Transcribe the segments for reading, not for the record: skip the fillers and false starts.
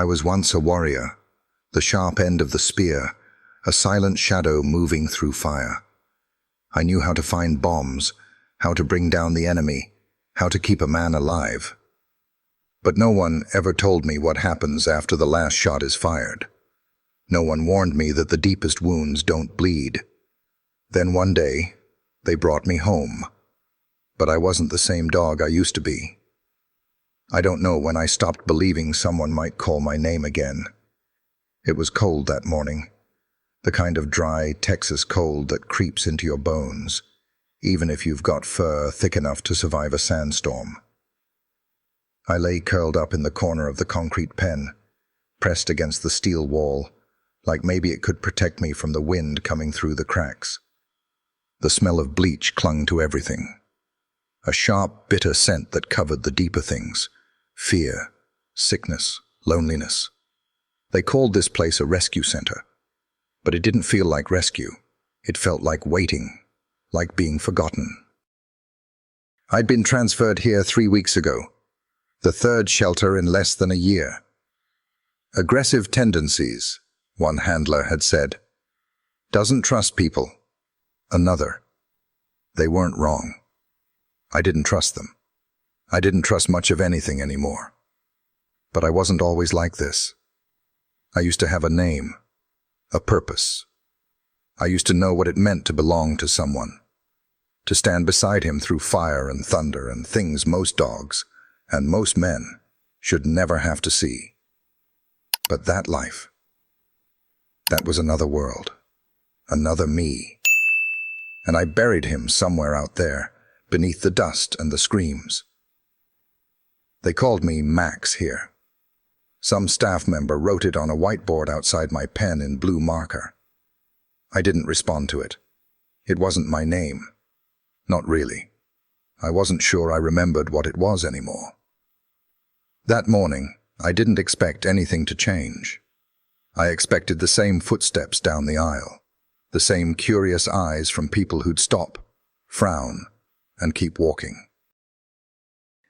I was once a warrior, the sharp end of the spear, a silent shadow moving through fire. I knew how to find bombs, how to bring down the enemy, how to keep a man alive. But no one ever told me what happens after the last shot is fired. No one warned me that the deepest wounds don't bleed. Then one day, they brought me home. But I wasn't the same dog I used to be. I don't know when I stopped believing someone might call my name again. It was cold that morning, the kind of dry Texas cold that creeps into your bones, even if you've got fur thick enough to survive a sandstorm. I lay curled up in the corner of the concrete pen, pressed against the steel wall, like maybe it could protect me from the wind coming through the cracks. The smell of bleach clung to everything. A sharp, bitter scent that covered the deeper things: fear, sickness, loneliness. They called this place a rescue center, but it didn't feel like rescue. It felt like waiting, like being forgotten. I'd been transferred here 3 weeks ago, the third shelter in less than a year. Aggressive tendencies, one handler had said. Doesn't trust people. Another. They weren't wrong. I didn't trust them. I didn't trust much of anything anymore. But I wasn't always like this. I used to have a name, a purpose. I used to know what it meant to belong to someone, to stand beside him through fire and thunder and things most dogs, and most men, should never have to see. But that life, that was another world, another me. And I buried him somewhere out there, beneath the dust and the screams. They called me Max here. Some staff member wrote it on a whiteboard outside my pen in blue marker. I didn't respond to it. It wasn't my name. Not really. I wasn't sure I remembered what it was anymore. That morning, I didn't expect anything to change. I expected the same footsteps down the aisle, the same curious eyes from people who'd stop, frown, and keep walking.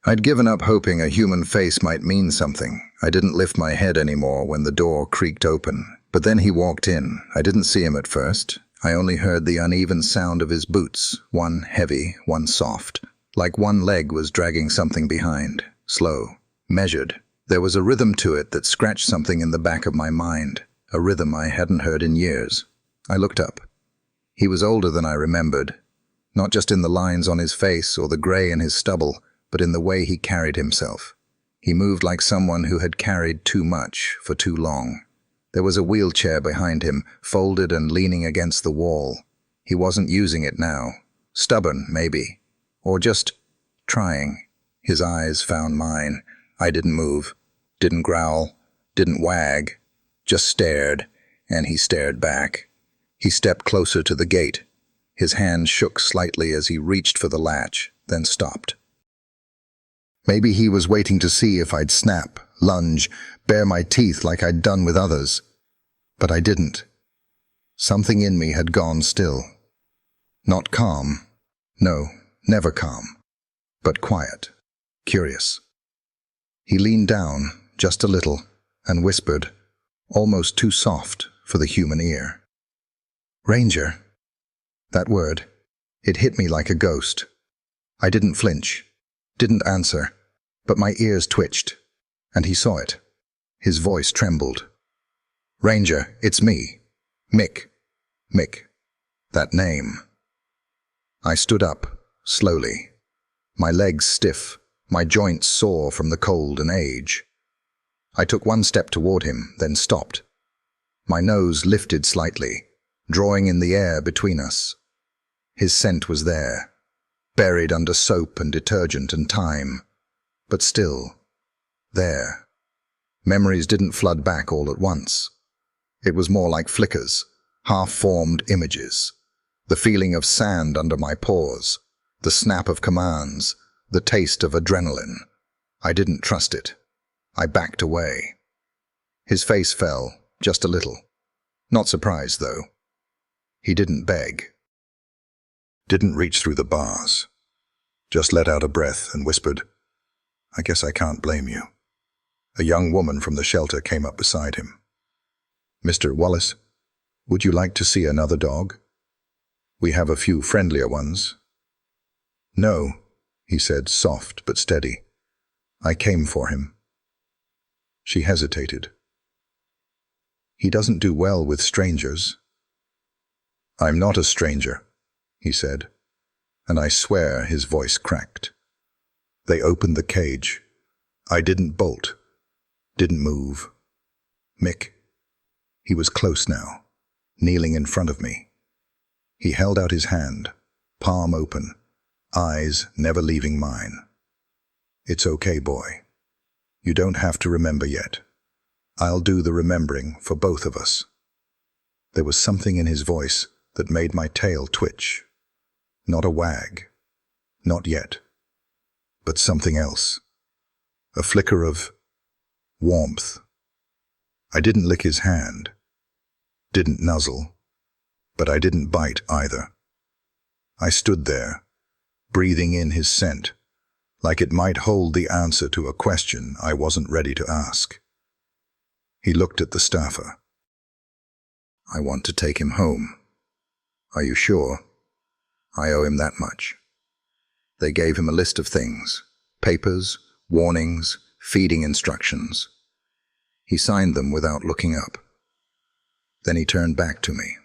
I'd given up hoping a human face might mean something. I didn't lift my head anymore when the door creaked open. But then he walked in. I didn't see him at first. I only heard the uneven sound of his boots, one heavy, one soft, like one leg was dragging something behind, slow, measured. There was a rhythm to it that scratched something in the back of my mind, a rhythm I hadn't heard in years. I looked up. He was older than I remembered, not just in the lines on his face or the gray in his stubble, but in the way he carried himself. He moved like someone who had carried too much for too long. There was a wheelchair behind him, folded and leaning against the wall. He wasn't using it now. Stubborn, maybe. Or just trying. His eyes found mine. I didn't move, didn't growl, didn't wag, just stared, and he stared back. He stepped closer to the gate. His hand shook slightly as he reached for the latch, then stopped. Maybe he was waiting to see if I'd snap, lunge, bare my teeth like I'd done with others. But I didn't. Something in me had gone still. Not calm. No, never calm. But quiet. Curious. He leaned down, just a little, and whispered, almost too soft for the human ear. Ranger. That word. It hit me like a ghost. I didn't flinch. Didn't answer. But my ears twitched. And he saw it. His voice trembled. Ranger, it's me. Mick. Mick. That name. I stood up, slowly. My legs stiff, my joints sore from the cold and age. I took one step toward him, then stopped. My nose lifted slightly, drawing in the air between us. His scent was there, buried under soap and detergent and time, but still, there. Memories didn't flood back all at once. It was more like flickers, half-formed images. The feeling of sand under my paws, the snap of commands, the taste of adrenaline. I didn't trust it. I backed away. His face fell, just a little. Not surprised, though. He didn't beg. Didn't reach through the bars. Just let out a breath and whispered, I guess I can't blame you. A young woman from the shelter came up beside him. "Mr. Wallace, would you like to see another dog? We have a few friendlier ones." "No," he said, soft but steady. "I came for him." She hesitated. "He doesn't do well with strangers." "I'm not a stranger," he said, and I swear his voice cracked. They opened the cage. I didn't bolt, didn't move. Mick. He was close now, kneeling in front of me. He held out his hand, palm open, eyes never leaving mine. "It's okay, boy. You don't have to remember yet. I'll do the remembering for both of us." There was something in his voice that made my tail twitch. Not a wag. Not yet. But something else. A flicker of warmth. I didn't lick his hand. Didn't nuzzle. But I didn't bite either. I stood there, breathing in his scent, like it might hold the answer to a question I wasn't ready to ask. He looked at the staffer. "I want to take him home. Are you sure? I owe him that much." They gave him a list of things, papers, warnings, feeding instructions. He signed them without looking up. Then he turned back to me.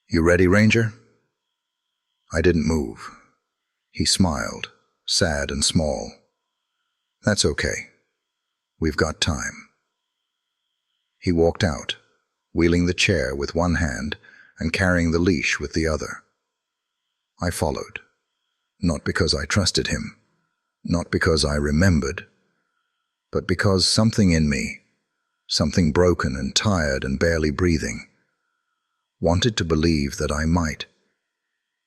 "You ready, Ranger?" I didn't move. He smiled, sad and small. "That's okay. We've got time." He walked out, wheeling the chair with one hand and carrying the leash with the other. I followed, not because I trusted him, not because I remembered, but because something in me, something broken and tired and barely breathing, wanted to believe that I might,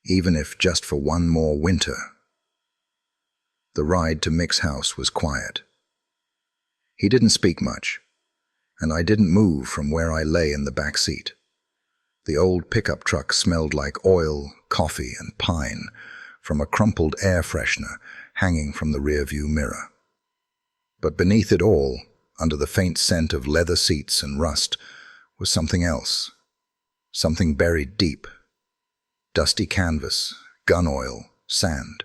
even if just for one more winter. The ride to Mick's house was quiet. He didn't speak much, and I didn't move from where I lay in the back seat. The old pickup truck smelled like oil, coffee, and pine from a crumpled air freshener hanging from the rearview mirror. But beneath it all, under the faint scent of leather seats and rust, was something else, something buried deep. Dusty canvas, gun oil, sand.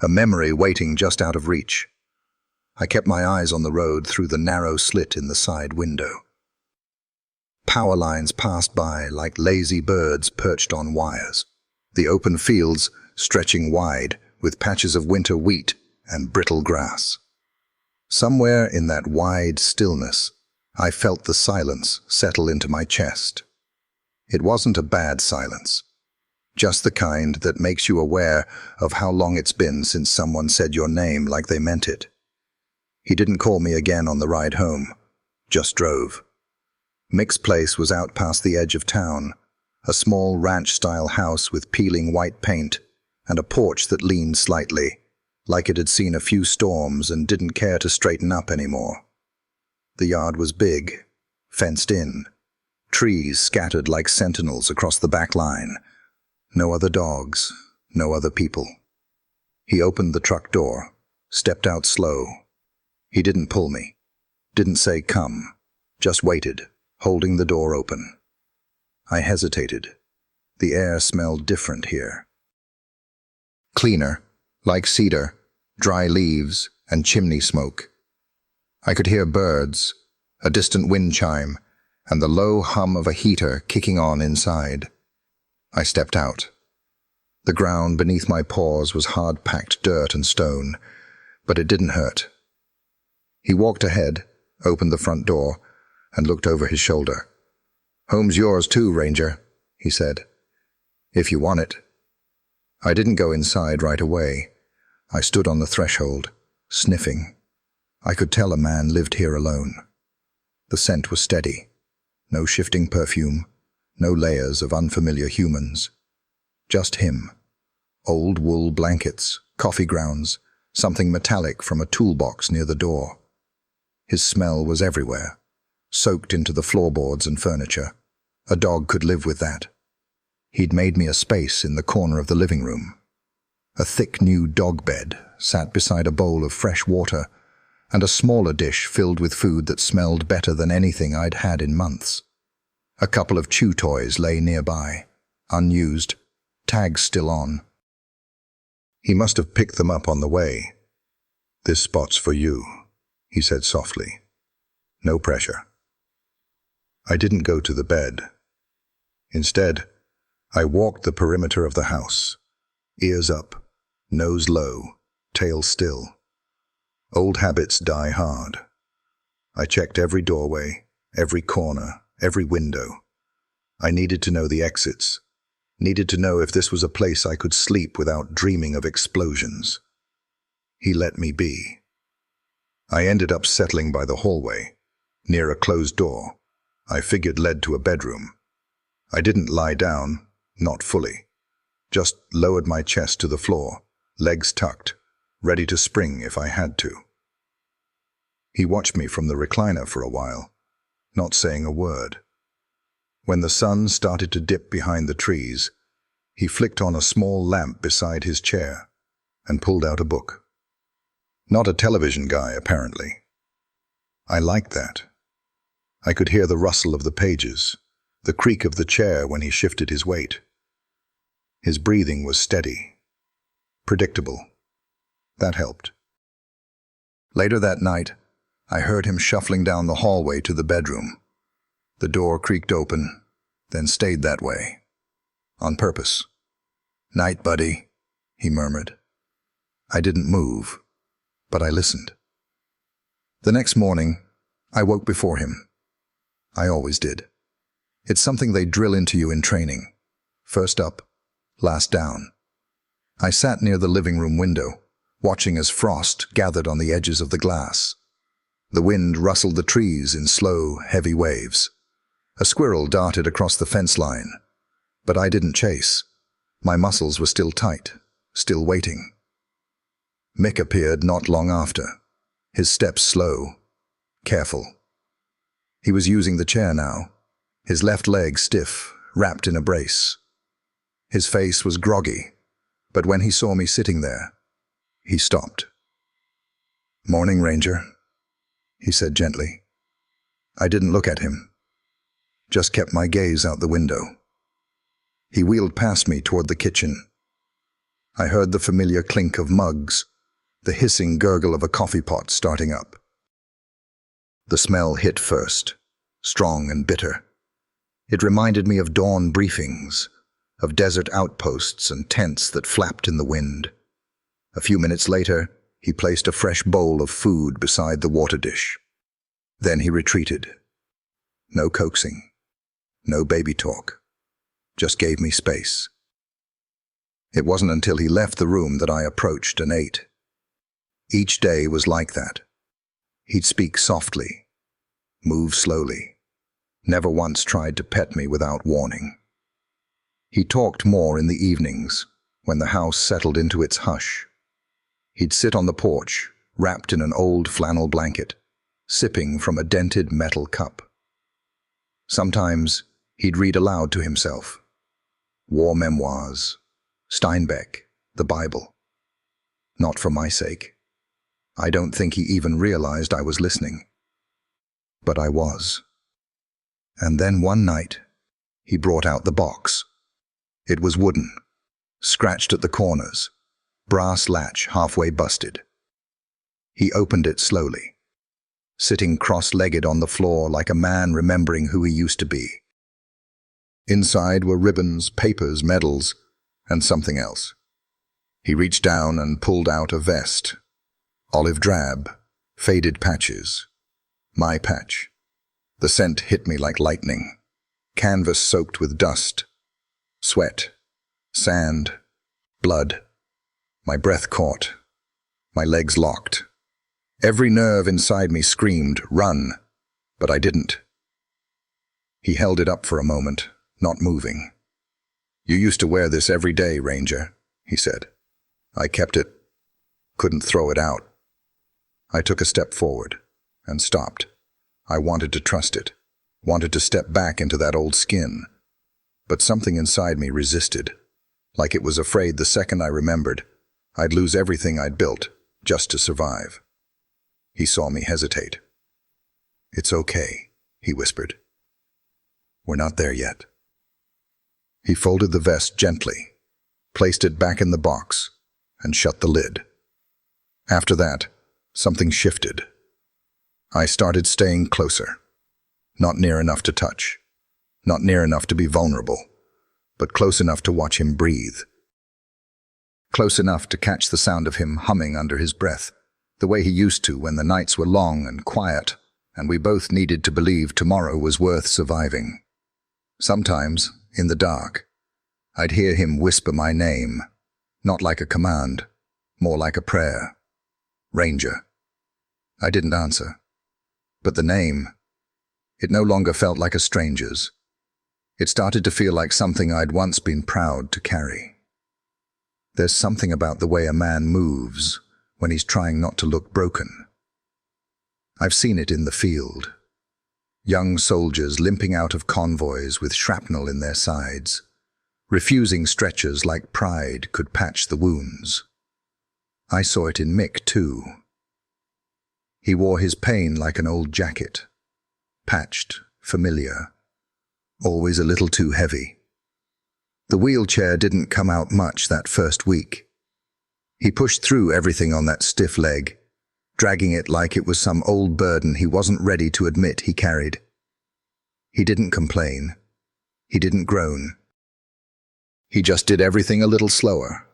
A memory waiting just out of reach. I kept my eyes on the road through the narrow slit in the side window. Power lines passed by like lazy birds perched on wires. The open fields stretching wide with patches of winter wheat and brittle grass. Somewhere in that wide stillness, I felt the silence settle into my chest. It wasn't a bad silence, just the kind that makes you aware of how long it's been since someone said your name like they meant it. He didn't call me again on the ride home, just drove. Mick's place was out past the edge of town, a small ranch-style house with peeling white paint and a porch that leaned slightly, like it had seen a few storms and didn't care to straighten up anymore. The yard was big, fenced in, trees scattered like sentinels across the back line. No other dogs, no other people. He opened the truck door, stepped out slow. He didn't pull me, didn't say come, just waited, holding the door open. I hesitated. The air smelled different here. Cleaner, like cedar, dry leaves, and chimney smoke. I could hear birds, a distant wind chime, and the low hum of a heater kicking on inside. I stepped out. The ground beneath my paws was hard-packed dirt and stone, but it didn't hurt. He walked ahead, opened the front door, and looked over his shoulder. "Home's yours too, Ranger," he said. "If you want it." I didn't go inside right away. I stood on the threshold, sniffing. I could tell a man lived here alone. The scent was steady. No shifting perfume, no layers of unfamiliar humans. Just him. Old wool blankets, coffee grounds, something metallic from a toolbox near the door. His smell was everywhere, soaked into the floorboards and furniture. A dog could live with that. He'd made me a space in the corner of the living room. A thick new dog bed sat beside a bowl of fresh water, and a smaller dish filled with food that smelled better than anything I'd had in months. A couple of chew toys lay nearby, unused, tags still on. He must have picked them up on the way. "This spot's for you," he said softly. "No pressure." I didn't go to the bed. Instead, I walked the perimeter of the house, ears up, nose low, tail still. Old habits die hard. I checked every doorway, every corner, every window. I needed to know the exits, needed to know if this was a place I could sleep without dreaming of explosions. He let me be. I ended up settling by the hallway, near a closed door I figured led to a bedroom. I didn't lie down, not fully. Just lowered my chest to the floor, legs tucked, ready to spring if I had to. He watched me from the recliner for a while, not saying a word. When the sun started to dip behind the trees, he flicked on a small lamp beside his chair and pulled out a book. Not a television guy, apparently. I liked that. I could hear the rustle of the pages, the creak of the chair when he shifted his weight. His breathing was steady, predictable. That helped. Later that night, I heard him shuffling down the hallway to the bedroom. The door creaked open, then stayed that way. On purpose. "Night, buddy," he murmured. I didn't move, but I listened. The next morning, I woke before him. I always did. It's something they drill into you in training. First up, last down. I sat near the living room window, watching as frost gathered on the edges of the glass. The wind rustled the trees in slow, heavy waves. A squirrel darted across the fence line, but I didn't chase. My muscles were still tight, still waiting. Mick appeared not long after, his steps slow, careful. He was using the chair now, his left leg stiff, wrapped in a brace. His face was groggy, but when he saw me sitting there, he stopped. "Morning, Ranger," he said gently. I didn't look at him, just kept my gaze out the window. He wheeled past me toward the kitchen. I heard the familiar clink of mugs, the hissing gurgle of a coffee pot starting up. The smell hit first, strong and bitter. It reminded me of dawn briefings, of desert outposts and tents that flapped in the wind. A few minutes later, he placed a fresh bowl of food beside the water dish. Then he retreated. No coaxing, no baby talk, just gave me space. It wasn't until he left the room that I approached and ate. Each day was like that. He'd speak softly, move slowly, never once tried to pet me without warning. He talked more in the evenings, when the house settled into its hush. He'd sit on the porch, wrapped in an old flannel blanket, sipping from a dented metal cup. Sometimes he'd read aloud to himself. War memoirs, Steinbeck, the Bible. Not for my sake. I don't think he even realized I was listening. But I was. And then one night, he brought out the box. It was wooden, scratched at the corners, brass latch halfway busted. He opened it slowly, sitting cross-legged on the floor like a man remembering who he used to be. Inside were ribbons, papers, medals, and something else. He reached down and pulled out a vest. Olive drab, faded patches. My patch. The scent hit me like lightning. Canvas soaked with dust. Sweat. Sand. Blood. My breath caught. My legs locked. Every nerve inside me screamed, "Run!" But I didn't. He held it up for a moment, not moving. "You used to wear this every day, Ranger," he said. I kept it. Couldn't throw it out. I took a step forward and stopped. I wanted to trust it, wanted to step back into that old skin. But something inside me resisted, like it was afraid the second I remembered, I'd lose everything I'd built just to survive. He saw me hesitate. "It's okay," he whispered. "We're not there yet." He folded the vest gently, placed it back in the box, and shut the lid. After that, something shifted. I started staying closer. Not near enough to touch. Not near enough to be vulnerable. But close enough to watch him breathe. Close enough to catch the sound of him humming under his breath, the way he used to when the nights were long and quiet, and we both needed to believe tomorrow was worth surviving. Sometimes, in the dark, I'd hear him whisper my name, not like a command, more like a prayer. Ranger. I didn't answer. But the name, it no longer felt like a stranger's. It started to feel like something I'd once been proud to carry. There's something about the way a man moves when he's trying not to look broken. I've seen it in the field. Young soldiers limping out of convoys with shrapnel in their sides, refusing stretchers like pride could patch the wounds. I saw it in Mick too. He wore his pain like an old jacket, patched, familiar, always a little too heavy. The wheelchair didn't come out much that first week. He pushed through everything on that stiff leg, dragging it like it was some old burden he wasn't ready to admit he carried. He didn't complain. He didn't groan. He just did everything a little slower,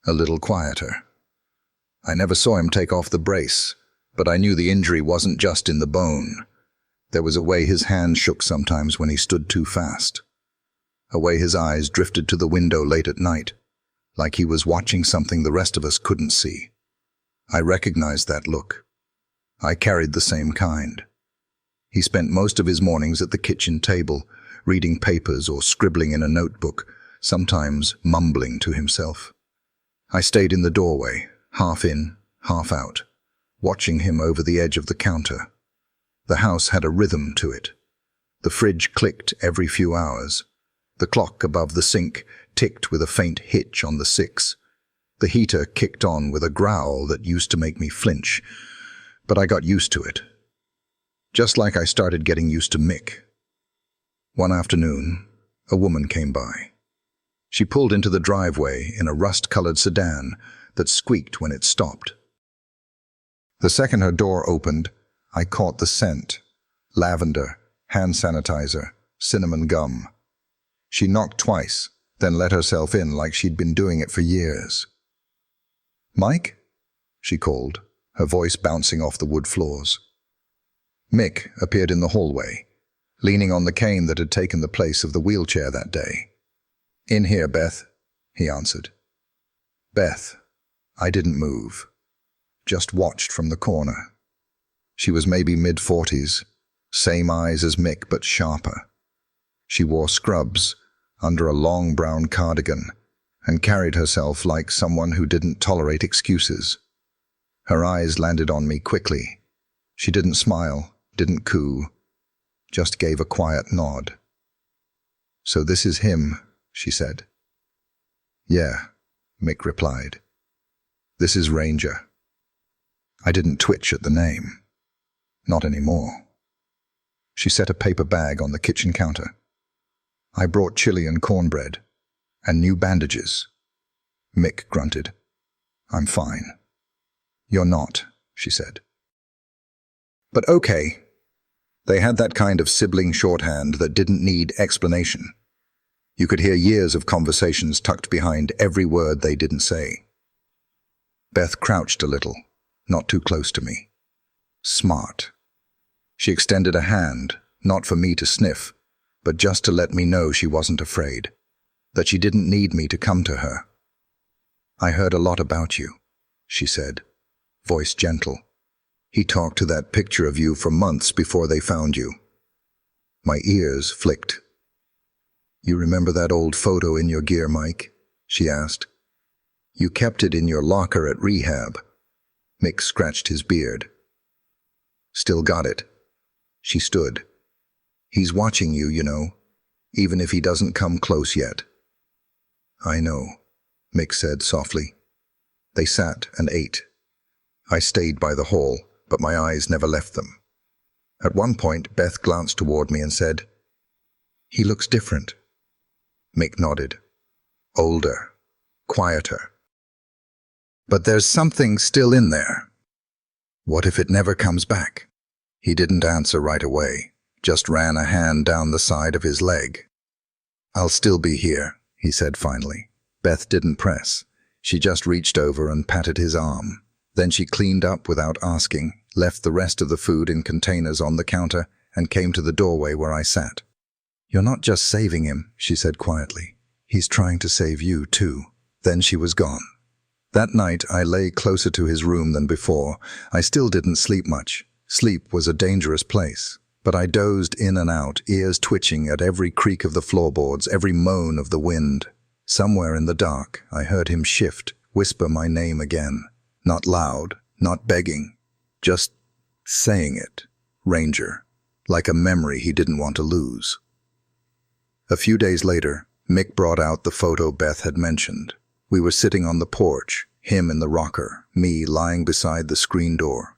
a little quieter. I never saw him take off the brace, but I knew the injury wasn't just in the bone. There was a way his hands shook sometimes when he stood too fast, a way his eyes drifted to the window late at night, like he was watching something the rest of us couldn't see. I recognized that look. I carried the same kind. He spent most of his mornings at the kitchen table, reading papers or scribbling in a notebook, sometimes mumbling to himself. I stayed in the doorway, half in, half out, watching him over the edge of the counter. The house had a rhythm to it. The fridge clicked every few hours. The clock above the sink ticked with a faint hitch on the 6. The heater kicked on with a growl that used to make me flinch, but I got used to it. Just like I started getting used to Mick. One afternoon, a woman came by. She pulled into the driveway in a rust-colored sedan that squeaked when it stopped. The second her door opened, I caught the scent. Lavender, hand sanitizer, cinnamon gum. She knocked twice, then let herself in like she'd been doing it for years. "Mike?" she called, her voice bouncing off the wood floors. Mick appeared in the hallway, leaning on the cane that had taken the place of the wheelchair that day. "In here, Beth," he answered. Beth. I didn't move, just watched from the corner. She was maybe mid-40s, same eyes as Mick but sharper. She wore scrubs under a long brown cardigan and carried herself like someone who didn't tolerate excuses. Her eyes landed on me quickly. She didn't smile, didn't coo, just gave a quiet nod. "So this is him," she said. "Yeah," Mick replied. "This is Ranger." I didn't twitch at the name. Not anymore. She set a paper bag on the kitchen counter. "I brought chili and cornbread, and new bandages." Mick grunted. "I'm fine." "You're not," she said. But okay. They had that kind of sibling shorthand that didn't need explanation. You could hear years of conversations tucked behind every word they didn't say. Beth crouched a little, not too close to me. Smart. She extended a hand, not for me to sniff, but just to let me know she wasn't afraid, that she didn't need me to come to her. "I heard a lot about you," she said, voice gentle. "He talked to that picture of you for months before they found you." My ears flicked. "You remember that old photo in your gear, Mike?" she asked. "You kept it in your locker at rehab." Mick scratched his beard. "Still got it." She stood. "He's watching you, you know, even if he doesn't come close yet." "I know," Mick said softly. They sat and ate. I stayed by the hall, but my eyes never left them. At one point, Beth glanced toward me and said, "He looks different." Mick nodded. "Older, quieter. But there's something still in there. What if it never comes back?" He didn't answer right away, just ran a hand down the side of his leg. "I'll still be here," he said finally. Beth didn't press. She just reached over and patted his arm. Then she cleaned up without asking, left the rest of the food in containers on the counter, and came to the doorway where I sat. "You're not just saving him," she said quietly. "He's trying to save you, too." Then she was gone. That night, I lay closer to his room than before. I still didn't sleep much. Sleep was a dangerous place. But I dozed in and out, ears twitching at every creak of the floorboards, every moan of the wind. Somewhere in the dark, I heard him shift, whisper my name again. Not loud, not begging, just saying it. Ranger. Like a memory he didn't want to lose. A few days later, Mick brought out the photo Beth had mentioned. We were sitting on the porch, him in the rocker, me lying beside the screen door.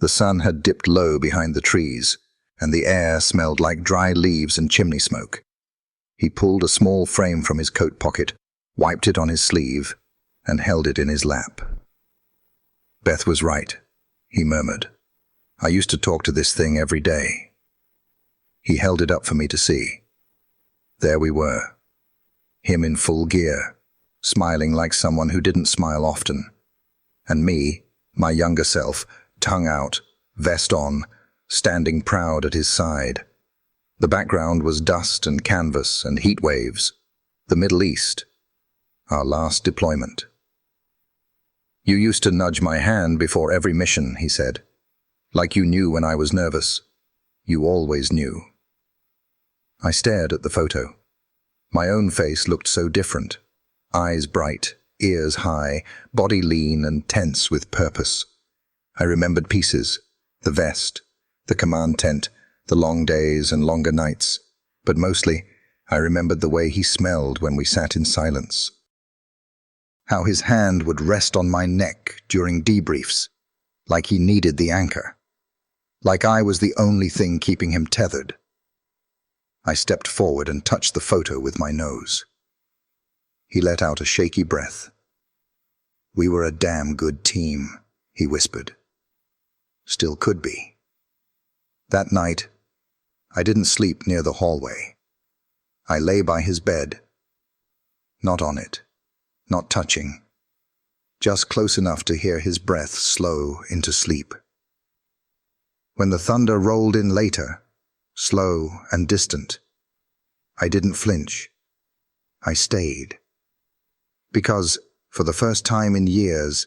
The sun had dipped low behind the trees, and the air smelled like dry leaves and chimney smoke. He pulled a small frame from his coat pocket, wiped it on his sleeve, and held it in his lap. "Beth was right," he murmured. "I used to talk to this thing every day." He held it up for me to see. There we were. Him in full gear, smiling like someone who didn't smile often. And me, my younger self, tongue out, vest on, standing proud at his side. The background was dust and canvas and heat waves. The Middle East. Our last deployment. "You used to nudge my hand before every mission," he said. "Like you knew when I was nervous. You always knew." I stared at the photo. My own face looked so different. Eyes bright, ears high, body lean and tense with purpose. I remembered pieces, the vest, the command tent, the long days and longer nights, but mostly I remembered the way he smelled when we sat in silence. How his hand would rest on my neck during debriefs, like he needed the anchor, like I was the only thing keeping him tethered. I stepped forward and touched the photo with my nose. He let out a shaky breath. "We were a damn good team," he whispered. "Still could be." That night, I didn't sleep near the hallway. I lay by his bed. Not on it, not touching, just close enough to hear his breath slow into sleep. When the thunder rolled in later, slow and distant, I didn't flinch. I stayed. Because, for the first time in years,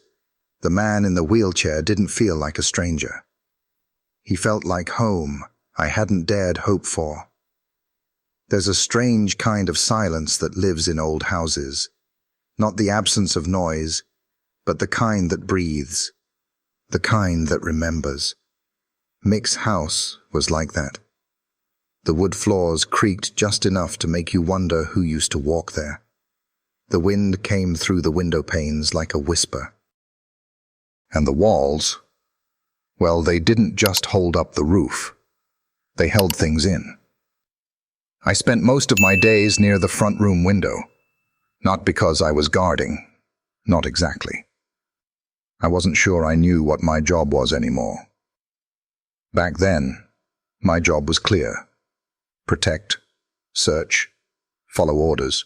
the man in the wheelchair didn't feel like a stranger. He felt like home I hadn't dared hope for. There's a strange kind of silence that lives in old houses. Not the absence of noise, but the kind that breathes. The kind that remembers. Mick's house was like that. The wood floors creaked just enough to make you wonder who used to walk there. The wind came through the window panes like a whisper. And the walls, well, they didn't just hold up the roof. They held things in. I spent most of my days near the front room window. Not because I was guarding. Not exactly. I wasn't sure I knew what my job was anymore. Back then, my job was clear. Protect, search, follow orders.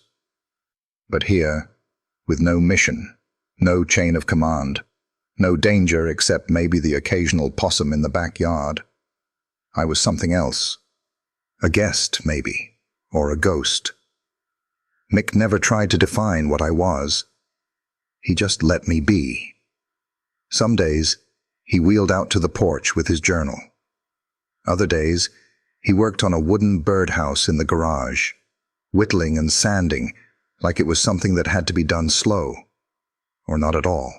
But here, with no mission, no chain of command, no danger except maybe the occasional possum in the backyard, I was something else. A guest, maybe, or a ghost. Mick never tried to define what I was. He just let me be. Some days, he wheeled out to the porch with his journal. Other days, he worked on a wooden birdhouse in the garage, whittling and sanding like it was something that had to be done slow, or not at all.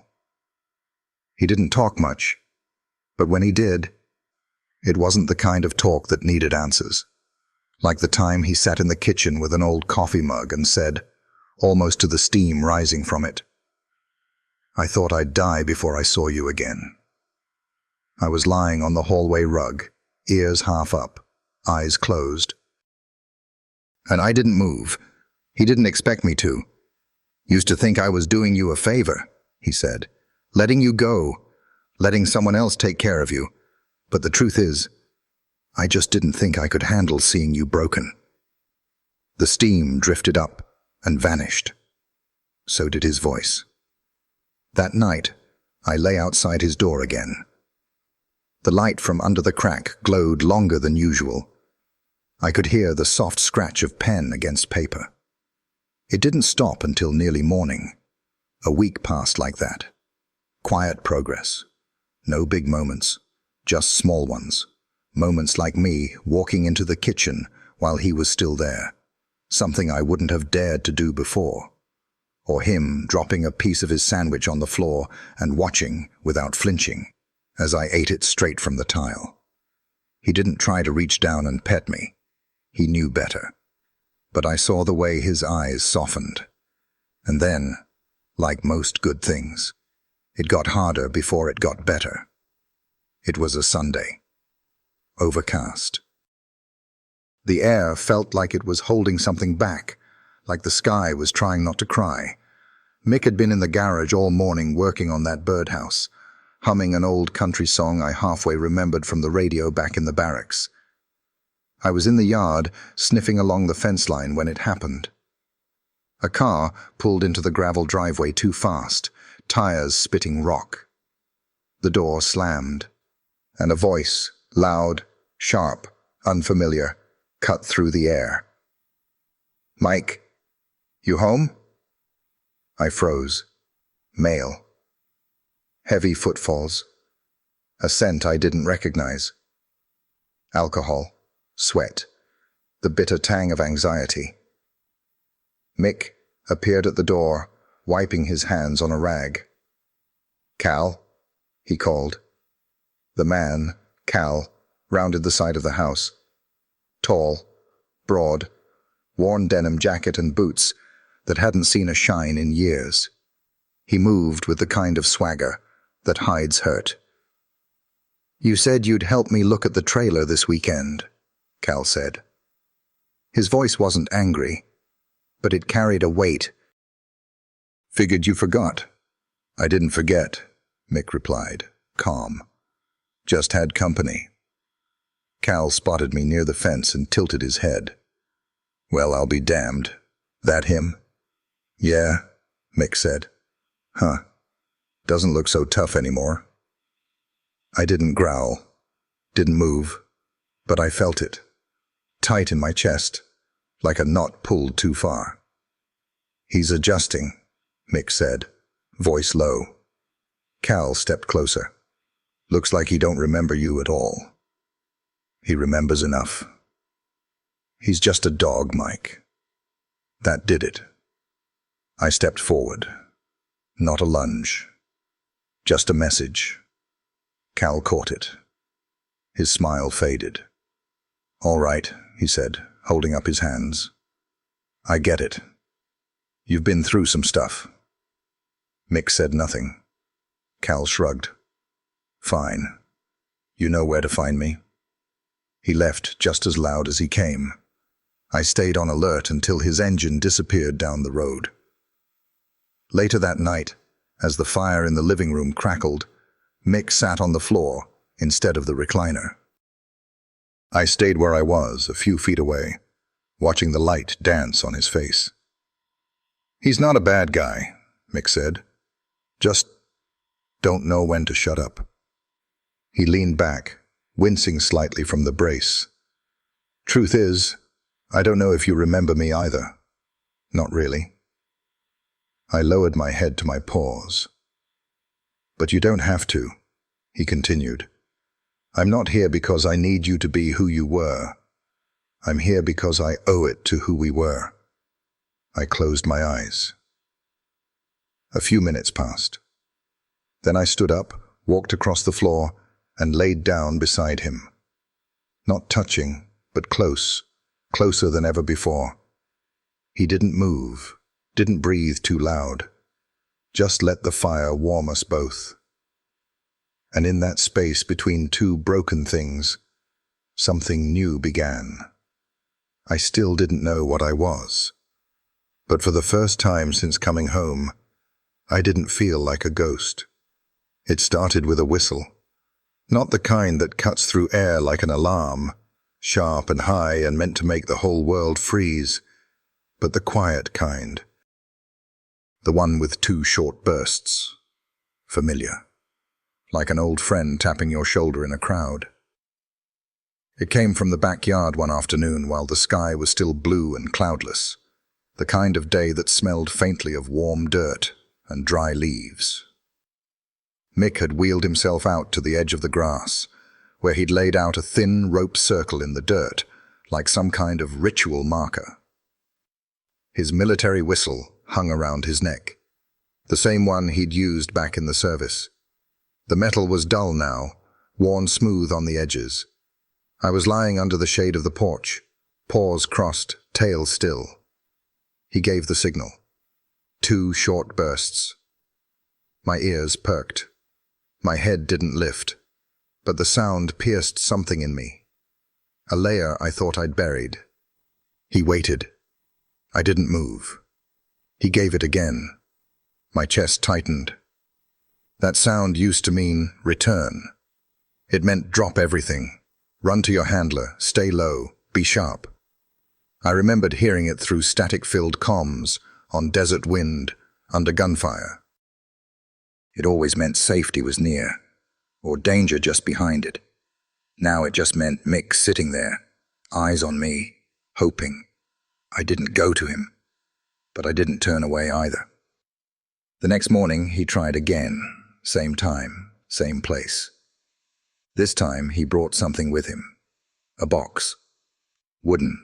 He didn't talk much, but when he did, it wasn't the kind of talk that needed answers. Like the time he sat in the kitchen with an old coffee mug and said, almost to the steam rising from it, "I thought I'd die before I saw you again." I was lying on the hallway rug, ears half up, eyes closed. And I didn't move. He didn't expect me to. Used to think I was doing you a favor, he said. Letting you go, letting someone else take care of you. But the truth is, I just didn't think I could handle seeing you broken. The steam drifted up and vanished. So did his voice. That night, I lay outside his door again. The light from under the crack glowed longer than usual. I could hear the soft scratch of pen against paper. It didn't stop until nearly morning. A week passed like that. Quiet progress. No big moments, just small ones. Moments like me walking into the kitchen while he was still there. Something I wouldn't have dared to do before. Or him dropping a piece of his sandwich on the floor and watching without flinching as I ate it straight from the tile. He didn't try to reach down and pet me. He knew better. But I saw the way his eyes softened. And then, like most good things, it got harder before it got better. It was a Sunday. Overcast. The air felt like it was holding something back, like the sky was trying not to cry. Mick had been in the garage all morning working on that birdhouse, humming an old country song I halfway remembered from the radio back in the barracks. I was in the yard, sniffing along the fence line when it happened. A car pulled into the gravel driveway too fast, tires spitting rock. The door slammed, and a voice, loud, sharp, unfamiliar, cut through the air. "Mike, you home?" I froze. Male. Heavy footfalls. A scent I didn't recognize. Alcohol. Sweat. The bitter tang of anxiety. Mick appeared at the door, wiping his hands on a rag. "Cal?" he called. The man, Cal, rounded the side of the house. Tall, broad, worn denim jacket and boots that hadn't seen a shine in years. He moved with the kind of swagger that hides hurt. "You said you'd help me look at the trailer this weekend," Cal said. His voice wasn't angry, but it carried a weight. "Figured you forgot." "I didn't forget," Mick replied, calm. "Just had company." Cal spotted me near the fence and tilted his head. "Well, I'll be damned. That him?" "Yeah," Mick said. "Huh. Doesn't look so tough anymore." I didn't growl, didn't move, but I felt it. Tight in my chest, like a knot pulled too far. "He's adjusting," Mick said, voice low. Cal stepped closer. "Looks like he don't remember you at all." "He remembers enough." "He's just a dog, Mike." That did it. I stepped forward. Not a lunge. Just a message. Cal caught it. His smile faded. "All right," he said, holding up his hands. "I get it. You've been through some stuff." Mick said nothing. Cal shrugged. "Fine. You know where to find me." He left just as loud as he came. I stayed on alert until his engine disappeared down the road. Later that night, as the fire in the living room crackled, Mick sat on the floor instead of the recliner. I stayed where I was, a few feet away, watching the light dance on his face. "He's not a bad guy," Mick said. "Just don't know when to shut up." He leaned back, wincing slightly from the brace. "Truth is, I don't know if you remember me either. Not really." I lowered my head to my paws. "But you don't have to," he continued. "I'm not here because I need you to be who you were. I'm here because I owe it to who we were." I closed my eyes. A few minutes passed. Then I stood up, walked across the floor, and laid down beside him. Not touching, but close, closer than ever before. He didn't move, didn't breathe too loud. Just let the fire warm us both. And in that space between two broken things, something new began. I still didn't know what I was. But for the first time since coming home, I didn't feel like a ghost. It started with a whistle. Not the kind that cuts through air like an alarm, sharp and high and meant to make the whole world freeze, but the quiet kind. The one with two short bursts. Familiar. Like an old friend tapping your shoulder in a crowd. It came from the backyard one afternoon while the sky was still blue and cloudless, the kind of day that smelled faintly of warm dirt and dry leaves. Mick had wheeled himself out to the edge of the grass, where he'd laid out a thin rope circle in the dirt, like some kind of ritual marker. His military whistle hung around his neck, the same one he'd used back in the service. The metal was dull now, worn smooth on the edges. I was lying under the shade of the porch, paws crossed, tail still. He gave the signal. 2 short bursts. My ears perked. My head didn't lift, but the sound pierced something in me. A layer I thought I'd buried. He waited. I didn't move. He gave it again. My chest tightened. That sound used to mean return. It meant drop everything. Run to your handler, stay low, be sharp. I remembered hearing it through static-filled comms, on desert wind, under gunfire. It always meant safety was near, or danger just behind it. Now it just meant Mick sitting there, eyes on me, hoping. I didn't go to him, but I didn't turn away either. The next morning he tried again, same time, same place. This time he brought something with him. A box. Wooden.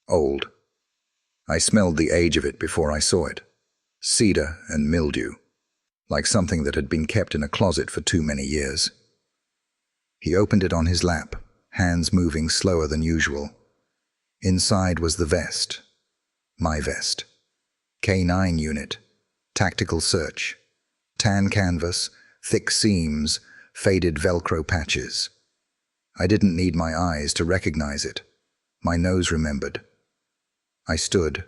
Old. I smelled the age of it before I saw it. Cedar and mildew. Like something that had been kept in a closet for too many years. He opened it on his lap, hands moving slower than usual. Inside was the vest. My vest. K9 unit. Tactical search. Tan canvas, thick seams, faded Velcro patches. I didn't need my eyes to recognize it. My nose remembered. I stood,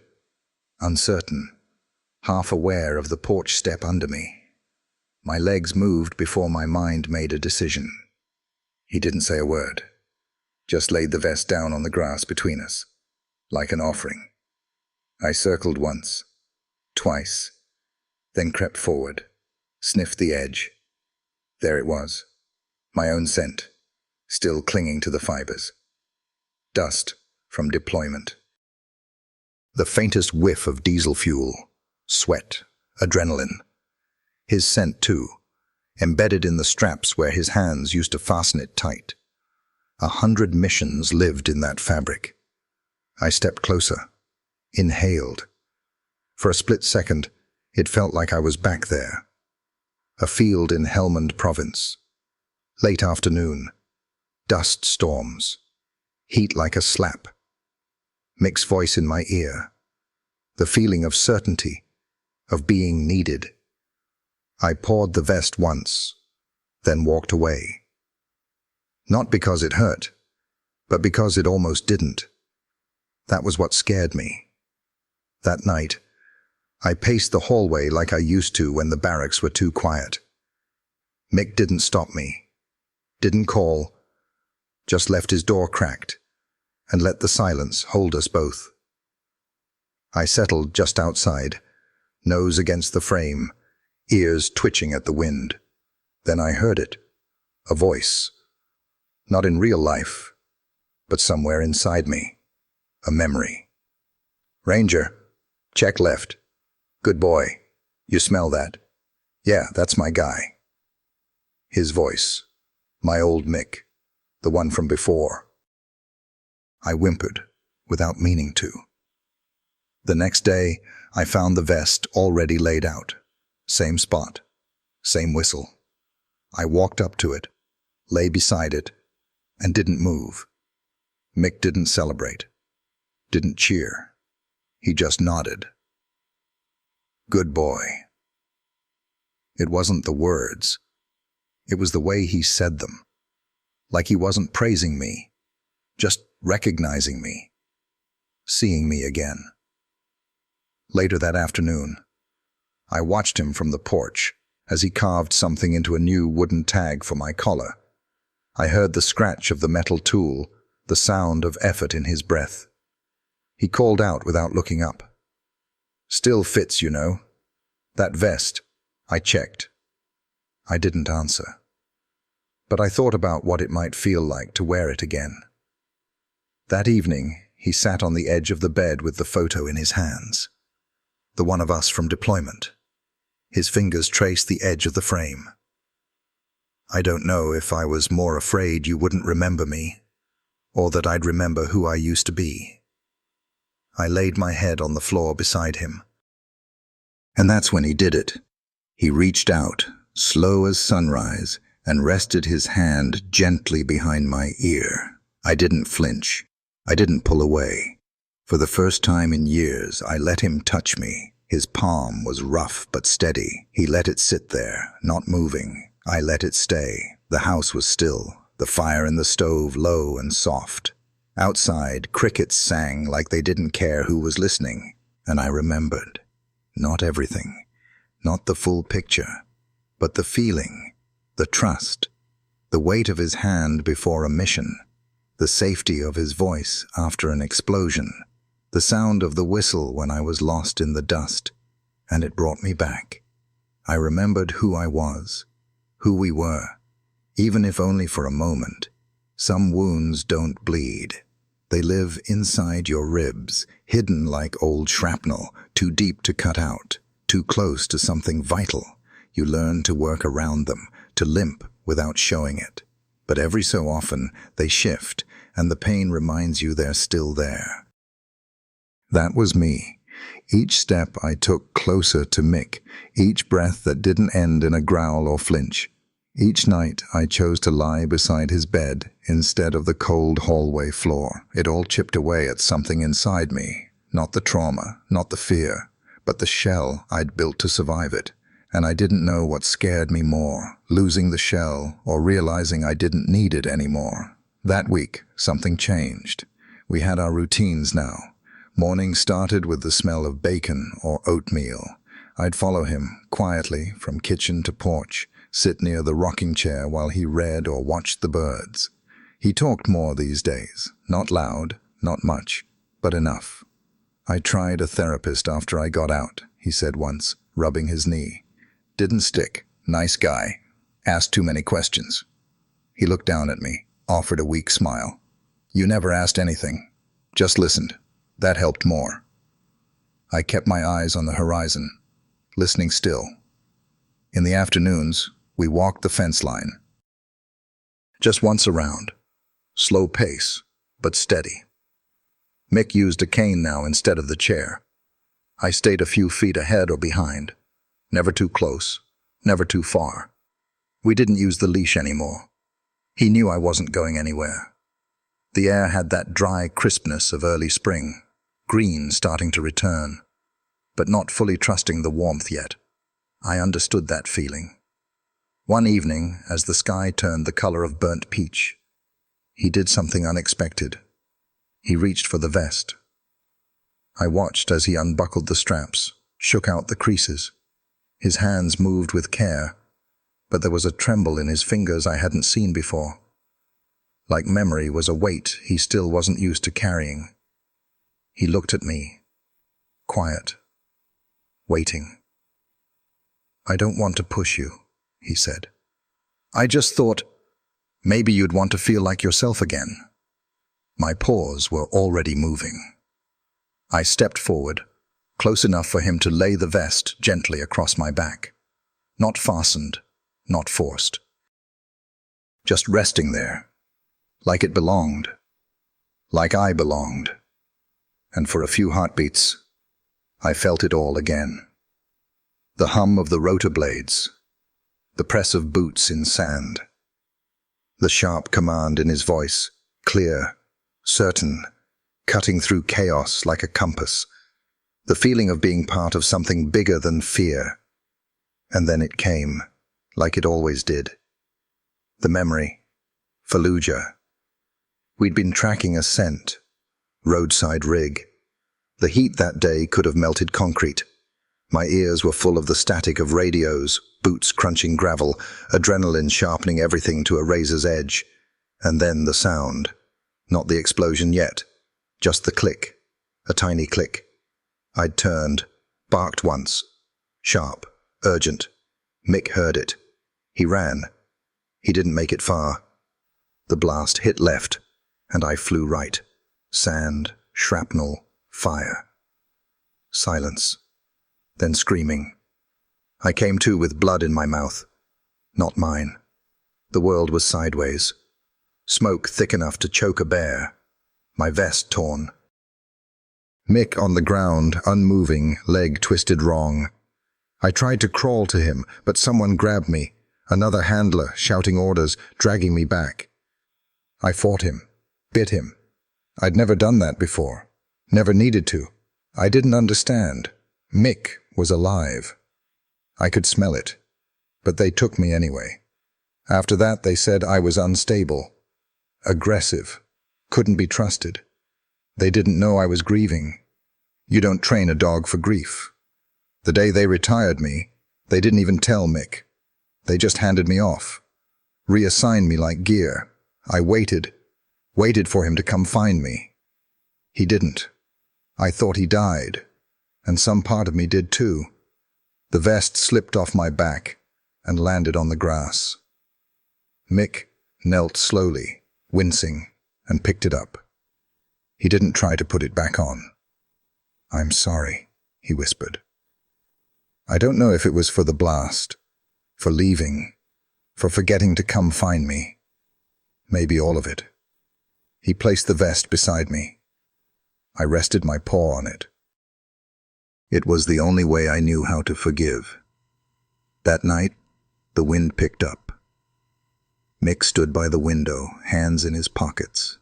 uncertain, half aware of the porch step under me. My legs moved before my mind made a decision. He didn't say a word, just laid the vest down on the grass between us, like an offering. I circled once, twice, then crept forward, sniffed the edge. There it was, my own scent, still clinging to the fibers. Dust from deployment. The faintest whiff of diesel fuel, sweat, adrenaline. His scent too, embedded in the straps where his hands used to fasten it tight. 100 missions lived in that fabric. I stepped closer, inhaled. For a split second, it felt like I was back there. A field in Helmand Province. Late afternoon. Dust storms. Heat like a slap. Mick's voice in my ear. The feeling of certainty, of being needed. I poured the vest once, then walked away. Not because it hurt, but because it almost didn't. That was what scared me. That night, I paced the hallway like I used to when the barracks were too quiet. Mick didn't stop me, didn't call, just left his door cracked and let the silence hold us both. I settled just outside, nose against the frame, ears twitching at the wind. Then I heard it, a voice. Not in real life, but somewhere inside me, a memory. Ranger, check left. Good boy. You smell that? Yeah, that's my guy. His voice, my old Mick, the one from before. I whimpered, without meaning to. The next day, I found the vest already laid out. Same spot, same whistle. I walked up to it, lay beside it, and didn't move. Mick didn't celebrate, didn't cheer. He just nodded. Good boy. It wasn't the words. It was the way he said them. Like he wasn't praising me, just recognizing me, seeing me again. Later that afternoon, I watched him from the porch as he carved something into a new wooden tag for my collar. I heard the scratch of the metal tool, the sound of effort in his breath. He called out without looking up. "Still fits, you know. That vest." I checked. I didn't answer. But I thought about what it might feel like to wear it again. That evening, he sat on the edge of the bed with the photo in his hands. The one of us from deployment. His fingers traced the edge of the frame. I don't know if I was more afraid you wouldn't remember me, or that I'd remember who I used to be. I laid my head on the floor beside him. And that's when he did it. He reached out, slow as sunrise, and rested his hand gently behind my ear. I didn't flinch. I didn't pull away. For the first time in years, I let him touch me. His palm was rough but steady. He let it sit there, not moving. I let it stay. The house was still, the fire in the stove low and soft. Outside, crickets sang like they didn't care who was listening. And I remembered. Not everything. Not the full picture. But the feeling. The trust. The weight of his hand before a mission. The safety of his voice after an explosion. The sound of the whistle when I was lost in the dust. And it brought me back. I remembered who I was. Who we were, even if only for a moment. Some wounds don't bleed. They live inside your ribs, hidden like old shrapnel, too deep to cut out, too close to something vital. You learn to work around them, to limp without showing it. But every so often, they shift, and the pain reminds you they're still there. That was me. Each step I took closer to Mick, each breath that didn't end in a growl or flinch. Each night I chose to lie beside his bed instead of the cold hallway floor. It all chipped away at something inside me. Not the trauma, not the fear, but the shell I'd built to survive it. And I didn't know what scared me more, losing the shell or realizing I didn't need it anymore. That week, something changed. We had our routines now. Morning started with the smell of bacon or oatmeal. I'd follow him, quietly, from kitchen to porch, sit near the rocking chair while he read or watched the birds. He talked more these days, not loud, not much, but enough. "I tried a therapist after I got out," he said once, rubbing his knee. "Didn't stick. Nice guy. Asked too many questions." He looked down at me, offered a weak smile. "You never asked anything. Just listened. That helped more." I kept my eyes on the horizon, listening still. In the afternoons, we walked the fence line. Just once around. Slow pace, but steady. Mick used a cane now instead of the chair. I stayed a few feet ahead or behind. Never too close, never too far. We didn't use the leash anymore. He knew I wasn't going anywhere. The air had that dry crispness of early spring, green starting to return, but not fully trusting the warmth yet. I understood that feeling. One evening, as the sky turned the color of burnt peach, he did something unexpected. He reached for the vest. I watched as he unbuckled the straps, shook out the creases. His hands moved with care, but there was a tremble in his fingers I hadn't seen before. Like memory was a weight he still wasn't used to carrying. He looked at me, quiet, waiting. "I don't want to push you," he said. "I just thought maybe you'd want to feel like yourself again." My paws were already moving. I stepped forward, close enough for him to lay the vest gently across my back. Not fastened, not forced. Just resting there, like it belonged, like I belonged. And for a few heartbeats, I felt it all again. The hum of the rotor blades, the press of boots in sand, the sharp command in his voice, clear, certain, cutting through chaos like a compass, the feeling of being part of something bigger than fear. And then it came, like it always did, The memory. Fallujah. We'd been tracking a scent. Roadside rig. The heat that day could have melted concrete. My ears were full of the static of radios, boots crunching gravel, adrenaline sharpening everything to a razor's edge. And then the sound. Not the explosion yet. Just the click. A tiny click. I'd turned, barked once. Sharp, urgent. Mick heard it. He ran. He didn't make it far. The blast hit left, and I flew right. Sand, shrapnel, fire. Silence. Then screaming. I came to with blood in my mouth. Not mine. The world was sideways. Smoke thick enough to choke a bear. My vest torn. Mick on the ground, unmoving, leg twisted wrong. I tried to crawl to him, but someone grabbed me. Another handler, shouting orders, dragging me back. I fought him. Bit him. I'd never done that before. Never needed to. I didn't understand. Mick was alive. I could smell it. But they took me anyway. After that, they said I was unstable. Aggressive. Couldn't be trusted. They didn't know I was grieving. You don't train a dog for grief. The day they retired me, they didn't even tell Mick. They just handed me off. Reassigned me like gear. I waited for him to come find me. He didn't. I thought he died, and some part of me did too. The vest slipped off my back and landed on the grass. Mick knelt slowly, wincing, and picked it up. He didn't try to put it back on. "I'm sorry," he whispered. I don't know if it was for the blast, for leaving, for forgetting to come find me. Maybe all of it. He placed the vest beside me. I rested my paw on it. It was the only way I knew how to forgive. That night, the wind picked up. Mick stood by the window, hands in his pockets,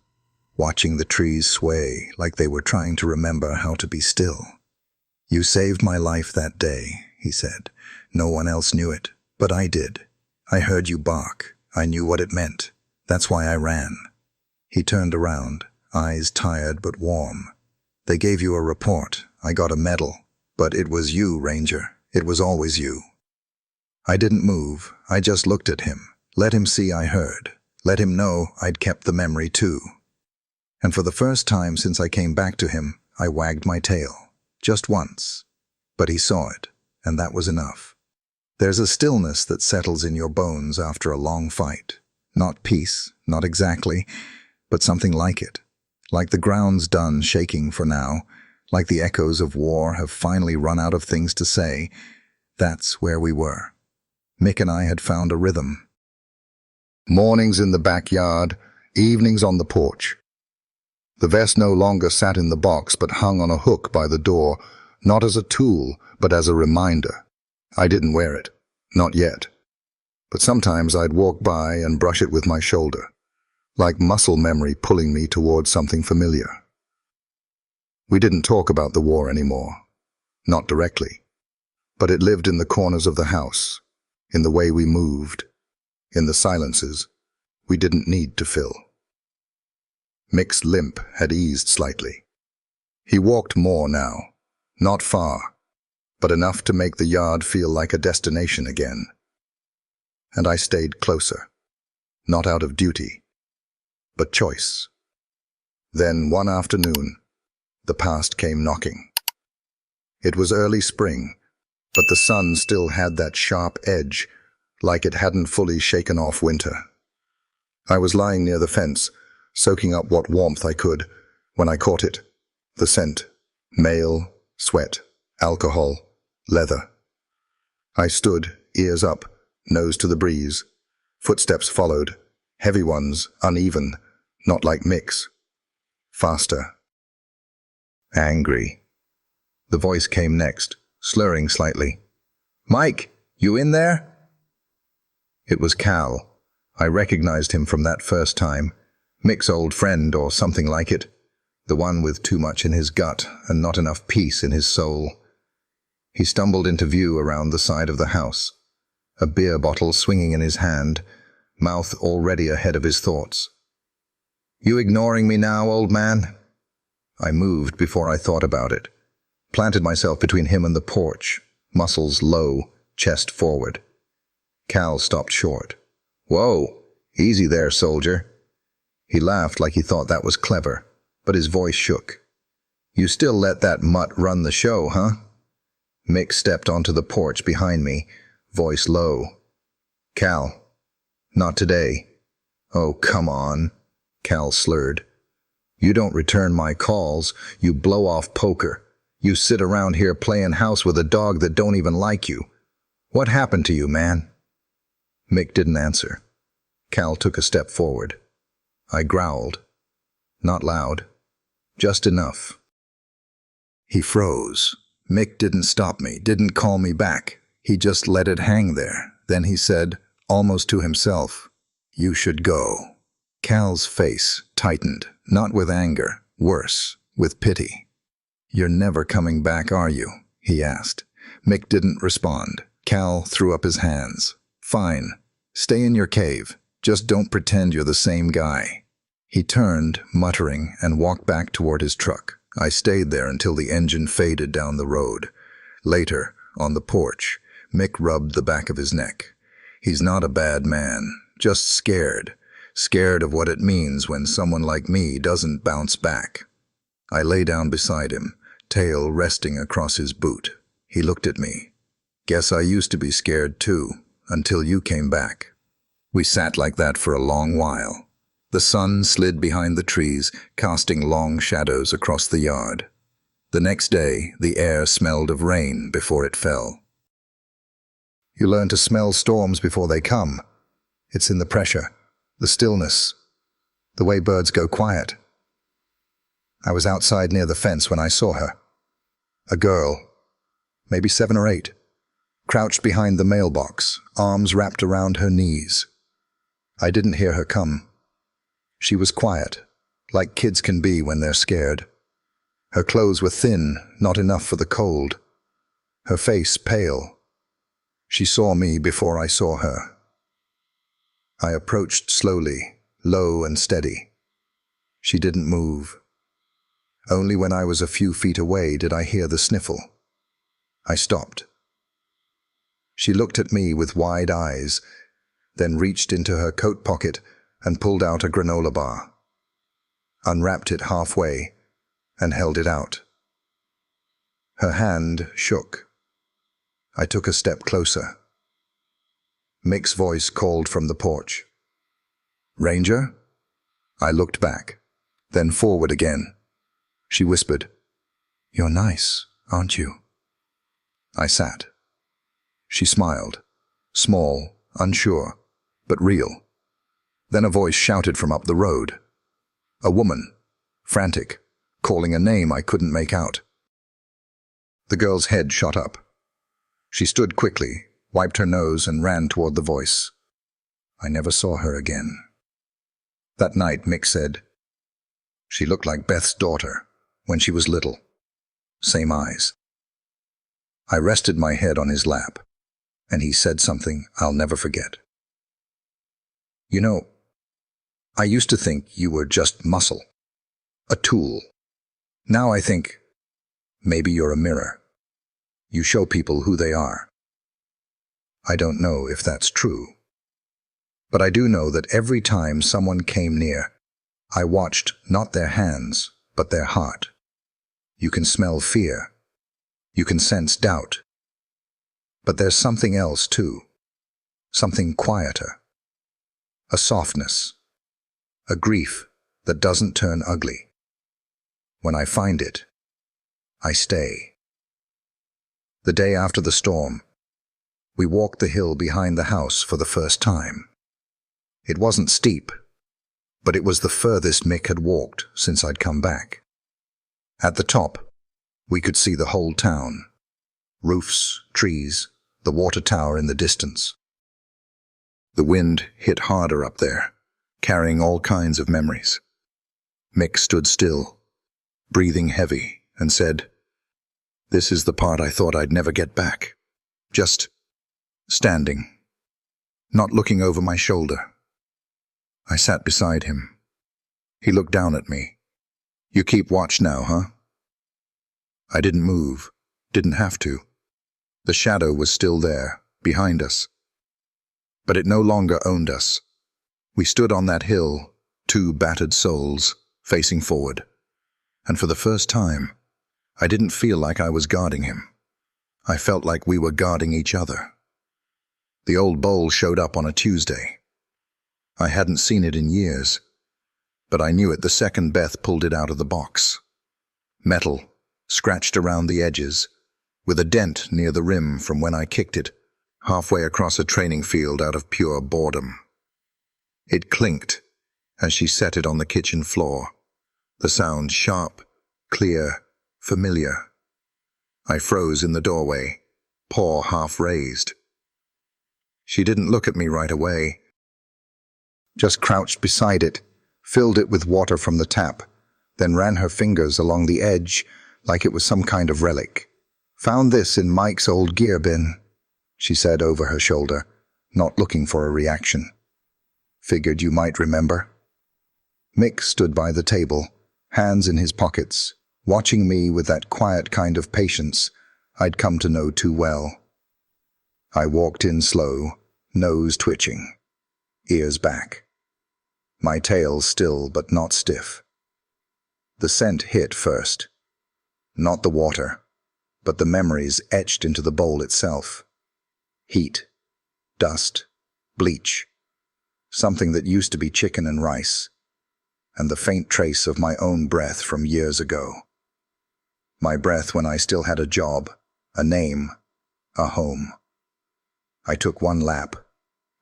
watching the trees sway like they were trying to remember how to be still. "You saved my life that day," he said. "No one else knew it, but I did. I heard you bark. I knew what it meant. That's why I ran." He turned around, eyes tired but warm. "They gave you a report. I got a medal. But it was you, Ranger. It was always you." I didn't move. I just looked at him. Let him see I heard. Let him know I'd kept the memory too. And for the first time since I came back to him, I wagged my tail. Just once. But he saw it, and that was enough. There's a stillness that settles in your bones after a long fight. Not peace, not exactly, but something like it. Like the ground's done shaking for now, like the echoes of war have finally run out of things to say. That's where we were. Mick and I had found a rhythm. Mornings in the backyard, evenings on the porch. The vest no longer sat in the box but hung on a hook by the door, not as a tool, but as a reminder. I didn't wear it. Not yet. But sometimes I'd walk by and brush it with my shoulder, like muscle memory pulling me towards something familiar. We didn't talk about the war anymore. Not directly. But it lived in the corners of the house, in the way we moved, in the silences we didn't need to fill. Mick's limp had eased slightly. He walked more now, not far, but enough to make the yard feel like a destination again. And I stayed closer, not out of duty, but choice. Then one afternoon, the past came knocking. It was early spring, but the sun still had that sharp edge, like it hadn't fully shaken off winter. I was lying near the fence, soaking up what warmth I could, when I caught it. The scent. Male, sweat, alcohol, leather. I stood, ears up, nose to the breeze. Footsteps followed, heavy ones, uneven, not like Mick's. Faster. Angry. The voice came next, slurring slightly. "Mike, you in there?" It was Cal. I recognized him from that first time. Mick's old friend, or something like it. The one with too much in his gut and not enough peace in his soul. He stumbled into view around the side of the house, a beer bottle swinging in his hand, mouth already ahead of his thoughts. "You ignoring me now, old man?" I moved before I thought about it, planted myself between him and the porch, muscles low, chest forward. Cal stopped short. "Whoa, easy there, soldier." He laughed like he thought that was clever, but his voice shook. "You still let that mutt run the show, huh?" Mick stepped onto the porch behind me, voice low. "Cal, not today." "Oh, come on," Cal slurred. "You don't return my calls, you blow off poker. You sit around here playing house with a dog that don't even like you. What happened to you, man?" Mick didn't answer. Cal took a step forward. I growled. Not loud, just enough. He froze. Mick didn't stop me, didn't call me back. He just let it hang there. Then he said, almost to himself, "You should go." Cal's face tightened, not with anger, worse, with pity. "You're never coming back, are you?" he asked. Mick didn't respond. Cal threw up his hands. "Fine. Stay in your cave. Just don't pretend you're the same guy." He turned, muttering, and walked back toward his truck. I stayed there until the engine faded down the road. Later, on the porch, Mick rubbed the back of his neck. "He's not a bad man, just scared. Scared of what it means when someone like me doesn't bounce back." I lay down beside him, tail resting across his boot. He looked at me. "Guess I used to be scared too, until you came back." We sat like that for a long while. The sun slid behind the trees, casting long shadows across the yard. The next day, the air smelled of rain before it fell. You learn to smell storms before they come. It's in the pressure, the stillness, the way birds go quiet. I was outside near the fence when I saw her. A girl, maybe 7 or 8, crouched behind the mailbox, arms wrapped around her knees. I didn't hear her come. She was quiet, like kids can be when they're scared. Her clothes were thin, not enough for the cold. Her face pale. She saw me before I saw her. I approached slowly, low and steady. She didn't move. Only when I was a few feet away did I hear the sniffle. I stopped. She looked at me with wide eyes, then reached into her coat pocket and pulled out a granola bar, unwrapped it halfway, and held it out. Her hand shook. I took a step closer. Mick's voice called from the porch. "Ranger?" I looked back, then forward again. She whispered, "You're nice, aren't you?" I sat. She smiled, small, unsure, but real. Then a voice shouted from up the road. A woman, frantic, calling a name I couldn't make out. The girl's head shot up. She stood quickly, wiped her nose, and ran toward the voice. I never saw her again. That night, Mick said, "She looked like Beth's daughter when she was little. Same eyes." I rested my head on his lap, and he said something I'll never forget. "You know, I used to think you were just muscle, a tool. Now I think maybe you're a mirror. You show people who they are." I don't know if that's true, but I do know that every time someone came near, I watched not their hands, but their heart. You can smell fear. You can sense doubt. But there's something else too, something quieter, a softness, a grief that doesn't turn ugly. When I find it, I stay. The day after the storm, we walked the hill behind the house for the first time. It wasn't steep, but it was the furthest Mick had walked since I'd come back. At the top, we could see the whole town. Roofs, trees, the water tower in the distance. The wind hit harder up there, carrying all kinds of memories. Mick stood still, breathing heavy, and said, "This is the part I thought I'd never get back. Just standing, not looking over my shoulder, I sat beside him. He looked down at me. "You keep watch now, huh?" I didn't move, didn't have to. The shadow was still there, behind us. But it no longer owned us. We stood on that hill, two battered souls, facing forward. And for the first time, I didn't feel like I was guarding him. I felt like we were guarding each other. The old bowl showed up on a Tuesday. I hadn't seen it in years, but I knew it the second Beth pulled it out of the box. Metal, scratched around the edges, with a dent near the rim from when I kicked it, halfway across a training field out of pure boredom. It clinked as she set it on the kitchen floor, the sound sharp, clear, familiar. I froze in the doorway, paw half raised. She didn't look at me right away, just crouched beside it, filled it with water from the tap, then ran her fingers along the edge like it was some kind of relic. "Found this in Mike's old gear bin," she said over her shoulder, not looking for a reaction. "Figured you might remember." Mick stood by the table, hands in his pockets, watching me with that quiet kind of patience I'd come to know too well. I walked in slow, nose twitching, ears back. My tail still but not stiff. The scent hit first. Not the water, but the memories etched into the bowl itself. Heat, dust, bleach, something that used to be chicken and rice, and the faint trace of my own breath from years ago. My breath when I still had a job, a name, a home. I took one lap,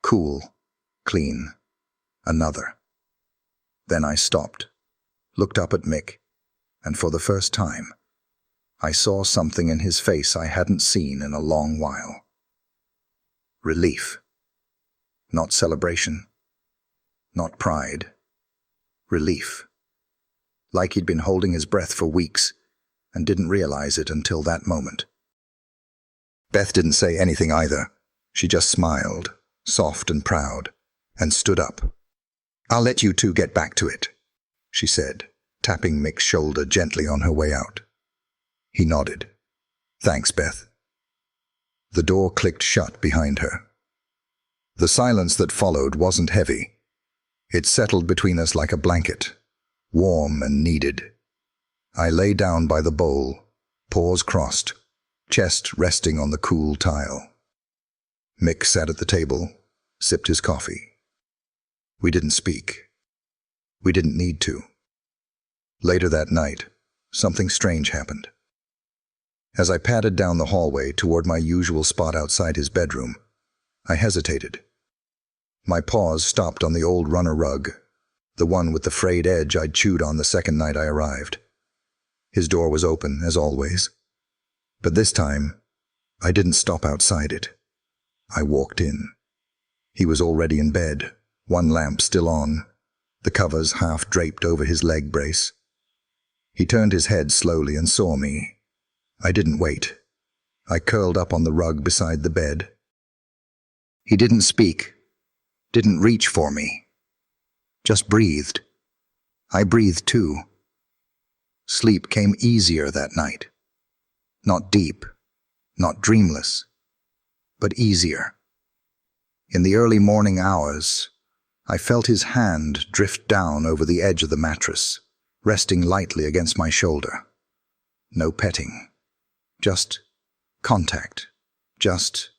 cool, clean, another. Then I stopped, looked up at Mick, and for the first time, I saw something in his face I hadn't seen in a long while. Relief. Not celebration. Not pride. Relief. Like he'd been holding his breath for weeks and didn't realize it until that moment. Beth didn't say anything either. She just smiled, soft and proud, and stood up. "I'll let you two get back to it," she said, tapping Mick's shoulder gently on her way out. He nodded. "Thanks, Beth." The door clicked shut behind her. The silence that followed wasn't heavy. It settled between us like a blanket, warm and needed. I lay down by the bowl, paws crossed, chest resting on the cool tile. Mick sat at the table, sipped his coffee. We didn't speak. We didn't need to. Later that night, something strange happened. As I padded down the hallway toward my usual spot outside his bedroom, I hesitated. My paws stopped on the old runner rug, the one with the frayed edge I'd chewed on the second night I arrived. His door was open, as always. But this time, I didn't stop outside it. I walked in. He was already in bed, one lamp still on, the covers half draped over his leg brace. He turned his head slowly and saw me. I didn't wait. I curled up on the rug beside the bed. He didn't speak, didn't reach for me, just breathed. I breathed too. Sleep came easier that night. Not deep, not dreamless, but easier. In the early morning hours, I felt his hand drift down over the edge of the mattress, resting lightly against my shoulder. No petting, just contact, just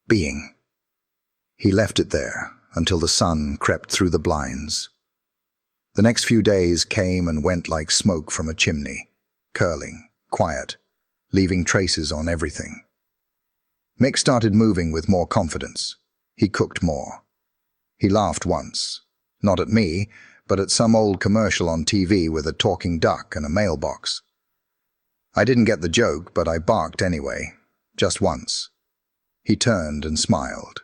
being. He left it there until the sun crept through the blinds. The next few days came and went like smoke from a chimney, curling, quiet, leaving traces on everything. Mick started moving with more confidence. He cooked more. He laughed once, not at me, but at some old commercial on TV with a talking duck and a mailbox. I didn't get the joke, but I barked anyway, just once. He turned and smiled.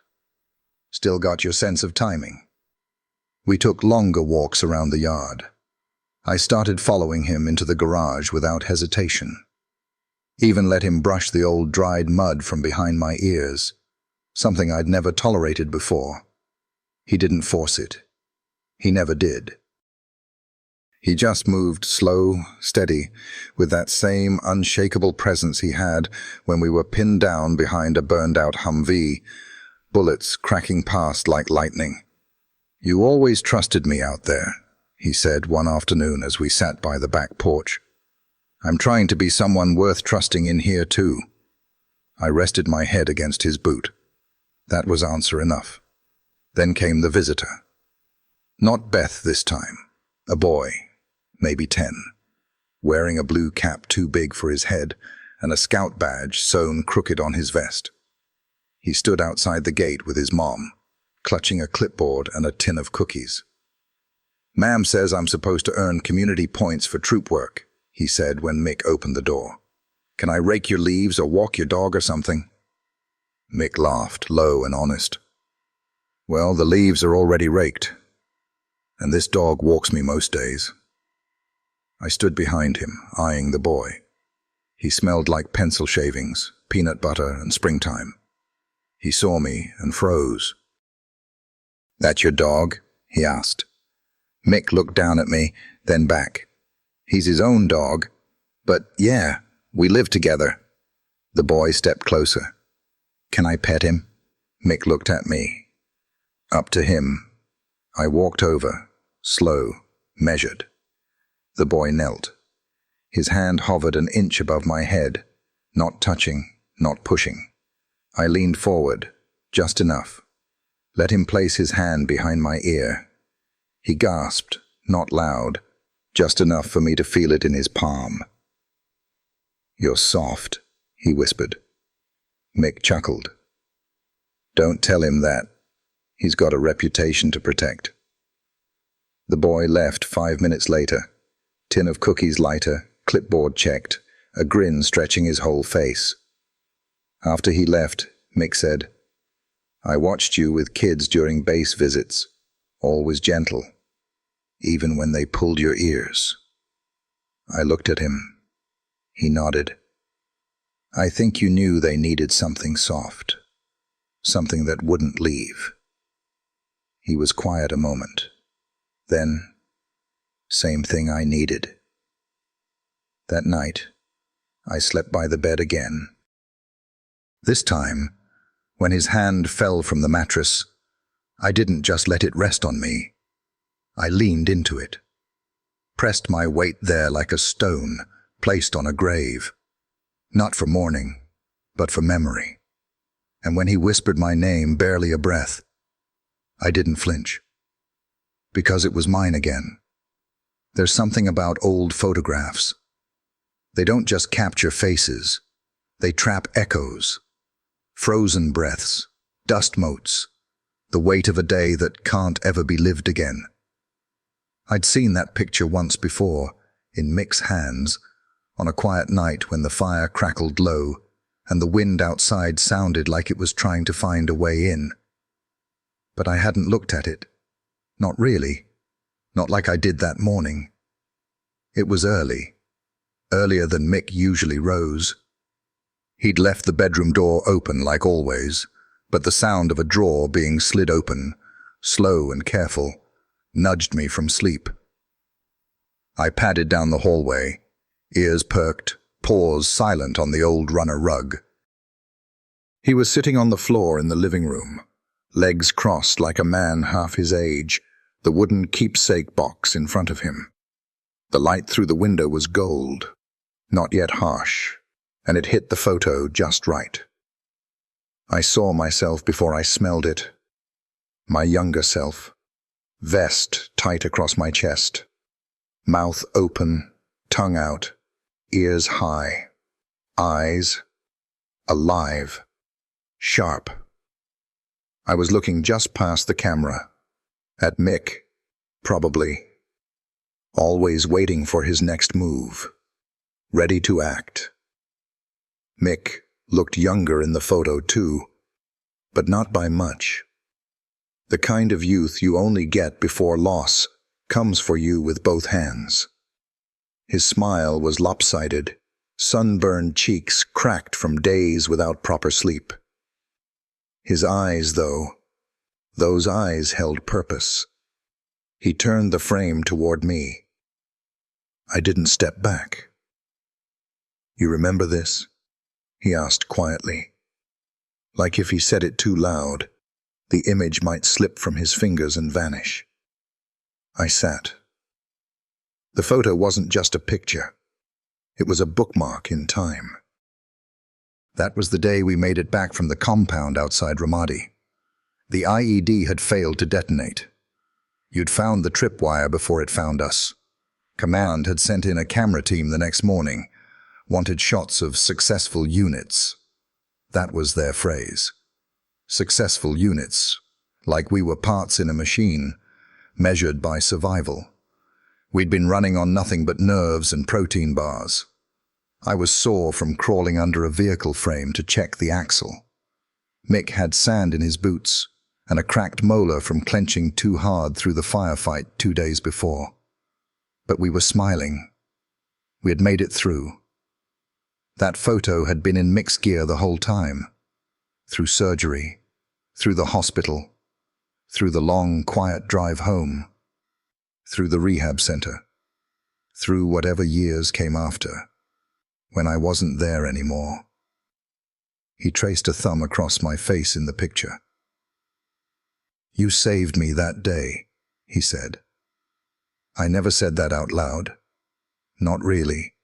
"Still got your sense of timing." We took longer walks around the yard. I started following him into the garage without hesitation. Even let him brush the old dried mud from behind my ears, something I'd never tolerated before. He didn't force it. He never did. He just moved slow, steady, with that same unshakable presence he had when we were pinned down behind a burned-out Humvee, bullets cracking past like lightning. "You always trusted me out there," he said one afternoon as we sat by the back porch. "I'm trying to be someone worth trusting in here too." I rested my head against his boot. That was answer enough. Then came the visitor. Not Beth this time. A boy, maybe 10, wearing a blue cap too big for his head and a scout badge sewn crooked on his vest. He stood outside the gate with his mom, clutching a clipboard and a tin of cookies. "Ma'am says I'm supposed to earn community points for troop work," he said when Mick opened the door. "Can I rake your leaves or walk your dog or something?" Mick laughed, low and honest. "Well, the leaves are already raked, and this dog walks me most days." I stood behind him, eyeing the boy. He smelled like pencil shavings, peanut butter, and springtime. He saw me and froze. "That your dog?" he asked. Mick looked down at me, then back. "He's his own dog, but yeah, we live together." The boy stepped closer. "Can I pet him?" Mick looked at me. Up to him. I walked over, slow, measured. The boy knelt. His hand hovered an inch above my head, not touching, not pushing. I leaned forward, just enough. Let him place his hand behind my ear. He gasped, not loud, just enough for me to feel it in his palm. "You're soft," he whispered. Mick chuckled. "Don't tell him that. He's got a reputation to protect." The boy left 5 minutes later. Tin of cookies lighter, clipboard checked, a grin stretching his whole face. After he left, Mick said, "I watched you with kids during base visits. Always gentle, even when they pulled your ears." I looked at him. He nodded. "I think you knew they needed something soft, something that wouldn't leave." He was quiet a moment. Then, same thing I needed. That night, I slept by the bed again. This time, when his hand fell from the mattress, I didn't just let it rest on me. I leaned into it, pressed my weight there like a stone placed on a grave, not for mourning, but for memory. And when he whispered my name, barely a breath, I didn't flinch, because it was mine again. There's something about old photographs. They don't just capture faces, they trap echoes, frozen breaths, dust motes, the weight of a day that can't ever be lived again. I'd seen that picture once before, in Mick's hands, on a quiet night when the fire crackled low and the wind outside sounded like it was trying to find a way in. But I hadn't looked at it. Not really. Not like I did that morning. It was early. Earlier than Mick usually rose. He'd left the bedroom door open like always, but the sound of a drawer being slid open, slow and careful, nudged me from sleep. I padded down the hallway, ears perked, paws silent on the old runner rug. He was sitting on the floor in the living room, legs crossed like a man half his age, the wooden keepsake box in front of him. The light through the window was gold, not yet harsh, and it hit the photo just right. I saw myself before I smelled it. My younger self, vest tight across my chest, mouth open, tongue out, ears high, eyes alive, sharp. I was looking just past the camera, at Mick, probably, always waiting for his next move, ready to act. Mick looked younger in the photo too, but not by much. The kind of youth you only get before loss comes for you with both hands. His smile was lopsided, sunburned cheeks cracked from days without proper sleep. His eyes, though, those eyes held purpose. He turned the frame toward me. I didn't step back. "You remember this?" he asked quietly. Like if he said it too loud, the image might slip from his fingers and vanish. I sat. The photo wasn't just a picture. It was a bookmark in time. That was the day we made it back from the compound outside Ramadi. The IED had failed to detonate. You'd found the tripwire before it found us. Command had sent in a camera team the next morning, wanted shots of successful units. That was their phrase. Successful units, like we were parts in a machine, measured by survival. We'd been running on nothing but nerves and protein bars. I was sore from crawling under a vehicle frame to check the axle. Mick had sand in his boots and a cracked molar from clenching too hard through the firefight 2 days before. But we were smiling. We had made it through. That photo had been in Mick's gear the whole time. Through surgery, through the hospital, through the long, quiet drive home, through the rehab center, through whatever years came after, when I wasn't there anymore. He traced a thumb across my face in the picture. "You saved me that day," he said. I never said that out loud. Not really.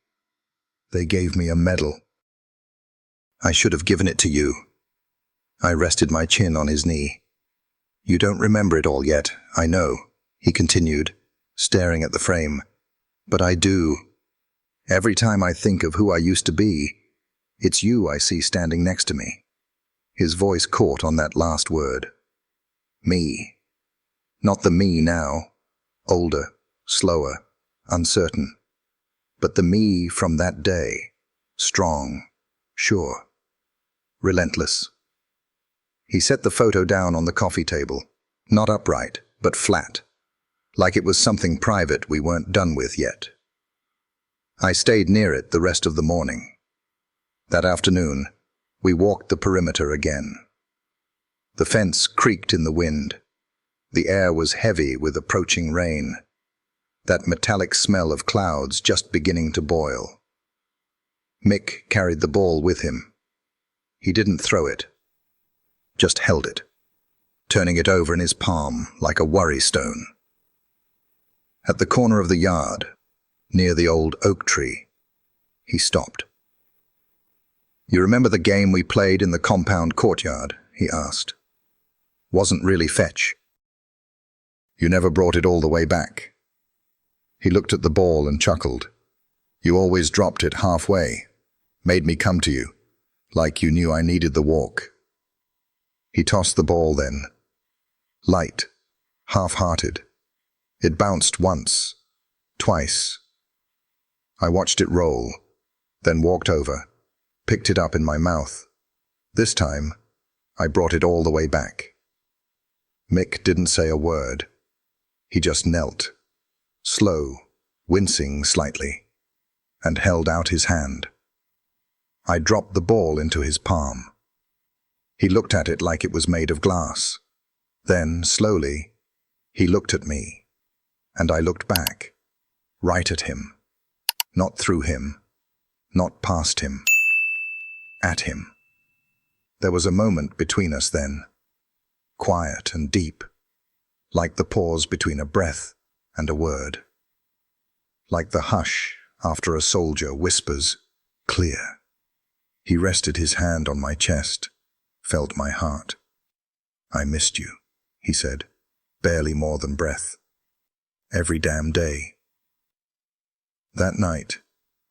They gave me a medal. I should have given it to you. I rested my chin on his knee. "You don't remember it all yet, I know," he continued, staring at the frame. "But I do. Every time I think of who I used to be, it's you I see standing next to me." His voice caught on that last word. Me. Not the me now, older, slower, uncertain, but the me from that day, strong, sure, relentless. He set the photo down on the coffee table, not upright, but flat, like it was something private we weren't done with yet. I stayed near it the rest of the morning. That afternoon, we walked the perimeter again. The fence creaked in the wind. The air was heavy with approaching rain. That metallic smell of clouds just beginning to boil. Mick carried the ball with him. He didn't throw it, just held it, turning it over in his palm like a worry stone. At the corner of the yard, near the old oak tree, he stopped. "You remember the game we played in the compound courtyard?" he asked. "Wasn't really fetch. You never brought it all the way back." He looked at the ball and chuckled. "You always dropped it halfway, made me come to you, like you knew I needed the walk." He tossed the ball then. Light, half-hearted. It bounced once, twice. I watched it roll, then walked over, picked it up in my mouth. This time, I brought it all the way back. Mick didn't say a word. He just knelt, slow, wincing slightly, and held out his hand. I dropped the ball into his palm. He looked at it like it was made of glass. Then, slowly, he looked at me, and I looked back, right at him. Not through him, not past him, at him. There was a moment between us then, quiet and deep, like the pause between a breath and a word. Like the hush after a soldier whispers, "Clear." He rested his hand on my chest, felt my heart. "I missed you," he said, barely more than breath. "Every damn day." That night,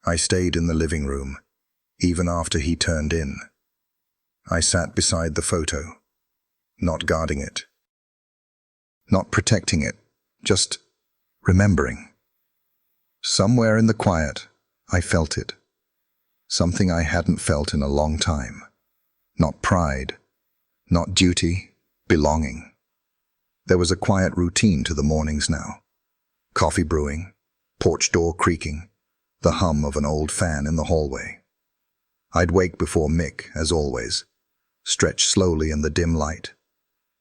I stayed in the living room, even after he turned in. I sat beside the photo, not guarding it, not protecting it, just remembering. Somewhere in the quiet, I felt it. Something I hadn't felt in a long time. Not pride, not duty, belonging. There was a quiet routine to the mornings now. Coffee brewing, porch door creaking, the hum of an old fan in the hallway. I'd wake before Mick, as always, stretch slowly in the dim light,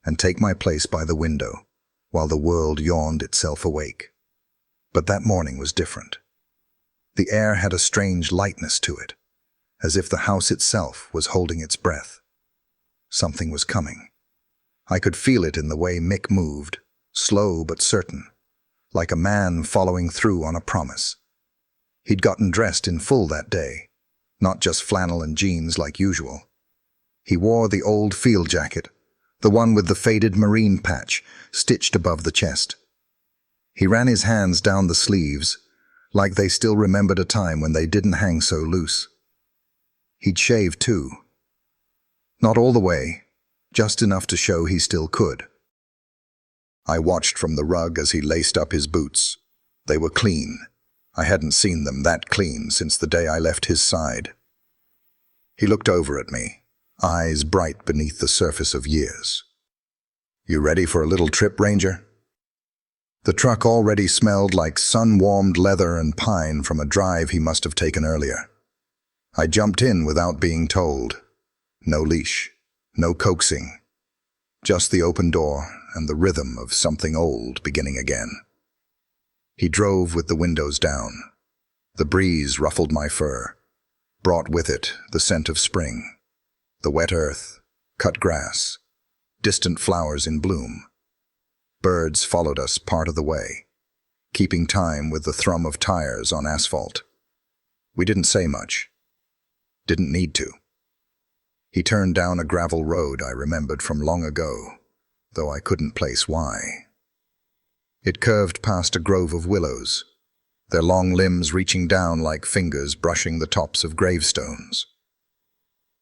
and take my place by the window, while the world yawned itself awake. But that morning was different. The air had a strange lightness to it, as if the house itself was holding its breath. Something was coming. I could feel it in the way Mick moved, slow but certain, like a man following through on a promise. He'd gotten dressed in full that day, not just flannel and jeans like usual. He wore the old field jacket, the one with the faded marine patch stitched above the chest. He ran his hands down the sleeves, like they still remembered a time when they didn't hang so loose. He'd shaved too. Not all the way, just enough to show he still could. I watched from the rug as he laced up his boots. They were clean. I hadn't seen them that clean since the day I left his side. He looked over at me, eyes bright beneath the surface of years. "You ready for a little trip, Ranger?" The truck already smelled like sun-warmed leather and pine from a drive he must have taken earlier. I jumped in without being told. No leash, no coaxing. Just the open door and the rhythm of something old beginning again. He drove with the windows down. The breeze ruffled my fur, brought with it the scent of spring, the wet earth, cut grass, distant flowers in bloom. Birds followed us part of the way, keeping time with the thrum of tires on asphalt. We didn't say much. Didn't need to. He turned down a gravel road I remembered from long ago, though I couldn't place why. It curved past a grove of willows, their long limbs reaching down like fingers brushing the tops of gravestones.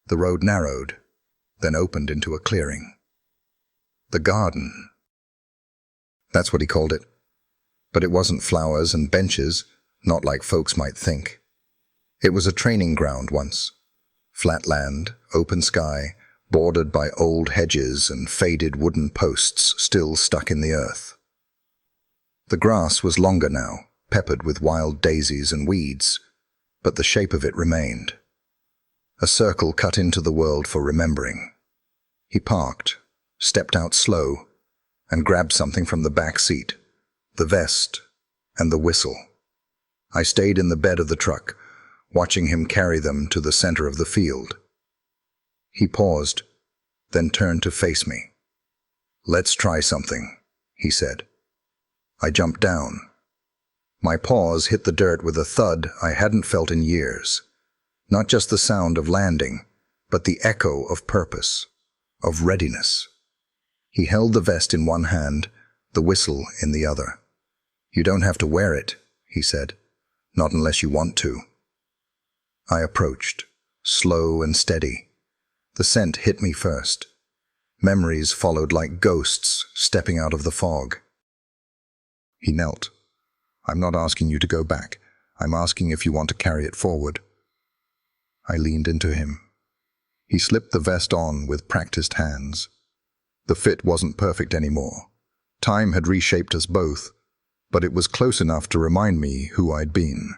The road narrowed, then opened into a clearing. The garden. That's what he called it. But it wasn't flowers and benches, not like folks might think. It was a training ground once. Flat land, open sky, bordered by old hedges and faded wooden posts still stuck in the earth. The grass was longer now, peppered with wild daisies and weeds, but the shape of it remained. A circle cut into the world for remembering. He parked, stepped out slow, and grabbed something from the back seat, the vest and the whistle. I stayed in the bed of the truck, watching him carry them to the center of the field. He paused, then turned to face me. "Let's try something," he said. I jumped down. My paws hit the dirt with a thud I hadn't felt in years. Not just the sound of landing, but the echo of purpose, of readiness. He held the vest in one hand, the whistle in the other. "You don't have to wear it," he said. "Not unless you want to." I approached, slow and steady. The scent hit me first. Memories followed like ghosts stepping out of the fog. He knelt. "I'm not asking you to go back. I'm asking if you want to carry it forward." I leaned into him. He slipped the vest on with practiced hands. The fit wasn't perfect anymore. Time had reshaped us both, but it was close enough to remind me who I'd been.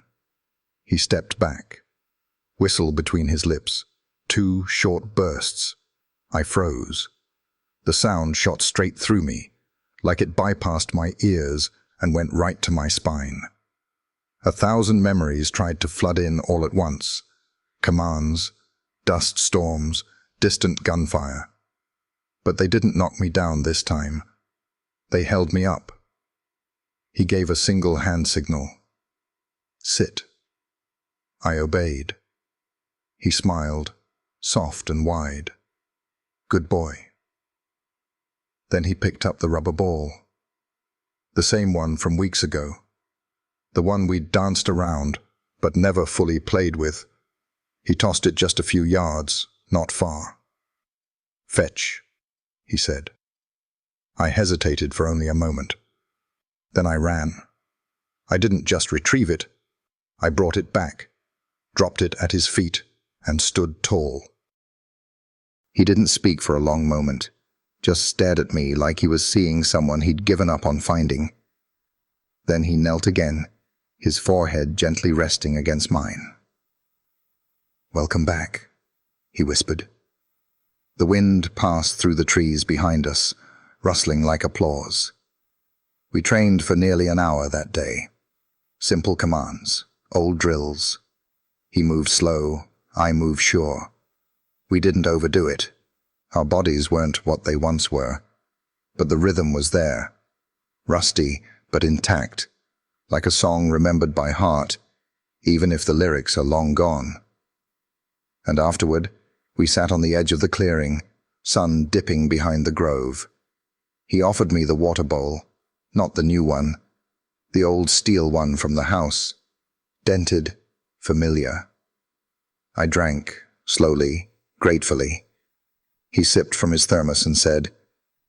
He stepped back, whistle between his lips, 2 short bursts. I froze. The sound shot straight through me, like it bypassed my ears and went right to my spine. 1,000 memories tried to flood in all at once. Commands, dust storms, distant gunfire. But they didn't knock me down this time. They held me up. He gave a single hand signal. "Sit." I obeyed. He smiled, soft and wide. "Good boy." Then he picked up the rubber ball. The same one from weeks ago. The one we'd danced around, but never fully played with. He tossed it just a few yards, not far. "Fetch," he said. I hesitated for only a moment. Then I ran. I didn't just retrieve it. I brought it back, dropped it at his feet, and stood tall. He didn't speak for a long moment, just stared at me like he was seeing someone he'd given up on finding. Then he knelt again, his forehead gently resting against mine. "Welcome back," he whispered. The wind passed through the trees behind us, rustling like applause. We trained for nearly an hour that day. Simple commands, old drills. He moved slow, I moved sure. We didn't overdo it. Our bodies weren't what they once were. But the rhythm was there. Rusty, but intact. Like a song remembered by heart, even if the lyrics are long gone. And afterward, we sat on the edge of the clearing, sun dipping behind the grove. He offered me the water bowl, not the new one, the old steel one from the house, dented, familiar. I drank, slowly, gratefully. He sipped from his thermos and said,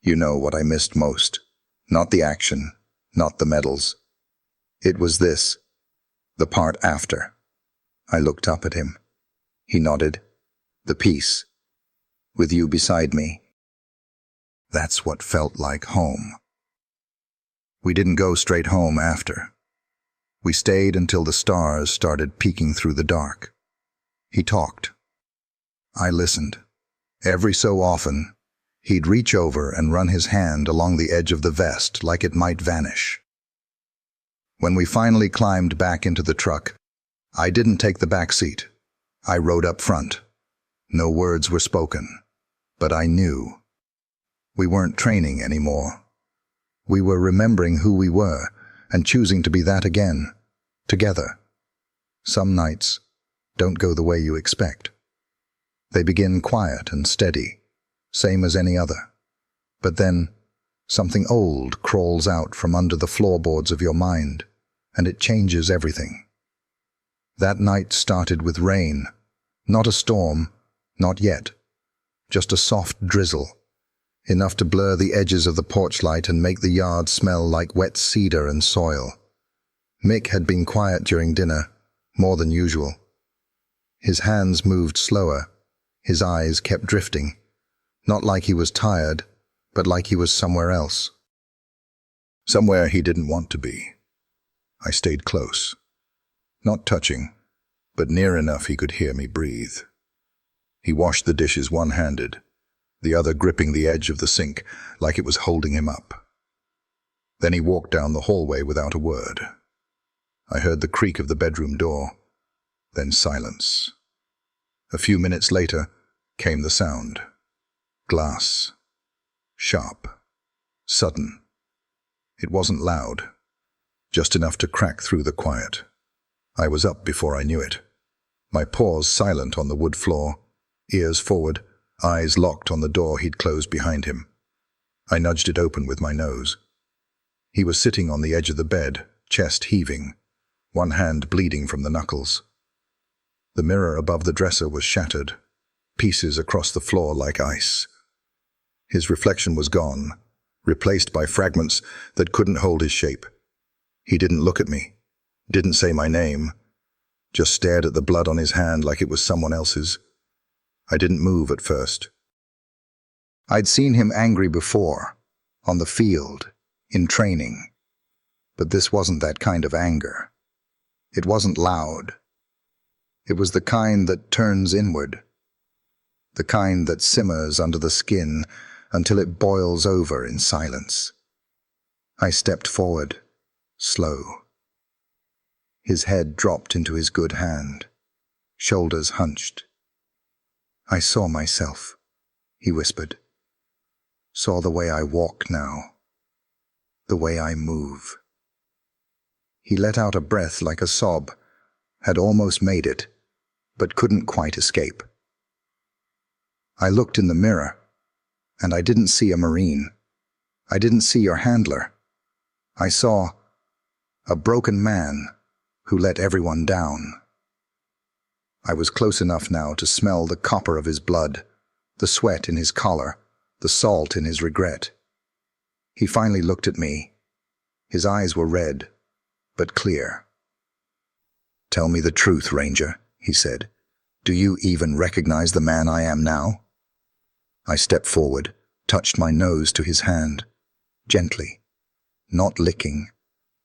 "You know what I missed most. Not the action, not the medals. It was this, the part after." I looked up at him. He nodded. "The peace. With you beside me." That's what felt like home. We didn't go straight home after. We stayed until the stars started peeking through the dark. He talked. I listened. Every so often, he'd reach over and run his hand along the edge of the vest like it might vanish. When we finally climbed back into the truck, I didn't take the back seat. I rode up front. No words were spoken, but I knew. We weren't training anymore. We were remembering who we were and choosing to be that again, together. Some nights don't go the way you expect. They begin quiet and steady, same as any other. But then, something old crawls out from under the floorboards of your mind, and it changes everything. That night started with rain. Not a storm, not yet. Just a soft drizzle, enough to blur the edges of the porch light and make the yard smell like wet cedar and soil. Mick had been quiet during dinner, more than usual. His hands moved slower. His eyes kept drifting. Not like he was tired, but like he was somewhere else. Somewhere he didn't want to be. I stayed close. Not touching, but near enough he could hear me breathe. He washed the dishes one-handed, the other gripping the edge of the sink like it was holding him up. Then he walked down the hallway without a word. I heard the creak of the bedroom door, then silence. A few minutes later came the sound. Glass. Sharp. Sudden. It wasn't loud, just enough to crack through the quiet. I was up before I knew it. My paws silent on the wood floor, ears forward, eyes locked on the door he'd closed behind him. I nudged it open with my nose. He was sitting on the edge of the bed, chest heaving, one hand bleeding from the knuckles. The mirror above the dresser was shattered, pieces across the floor like ice. His reflection was gone, replaced by fragments that couldn't hold his shape. He didn't look at me, didn't say my name, just stared at the blood on his hand like it was someone else's. I didn't move at first. I'd seen him angry before, on the field, in training. But this wasn't that kind of anger. It wasn't loud. It was the kind that turns inward, the kind that simmers under the skin until it boils over in silence. I stepped forward, slow. His head dropped into his good hand, shoulders hunched. "I saw myself," he whispered. "Saw the way I walk now, the way I move." He let out a breath like a sob, had almost made it, but couldn't quite escape. I looked in the mirror, and I didn't see a Marine. I didn't see your handler. I saw a broken man who let everyone down. I was close enough now to smell the copper of his blood, the sweat in his collar, the salt in his regret. He finally looked at me. His eyes were red, but clear. "Tell me the truth, Ranger," he said. "Do you even recognize the man I am now?" I stepped forward, touched my nose to his hand, gently, not licking,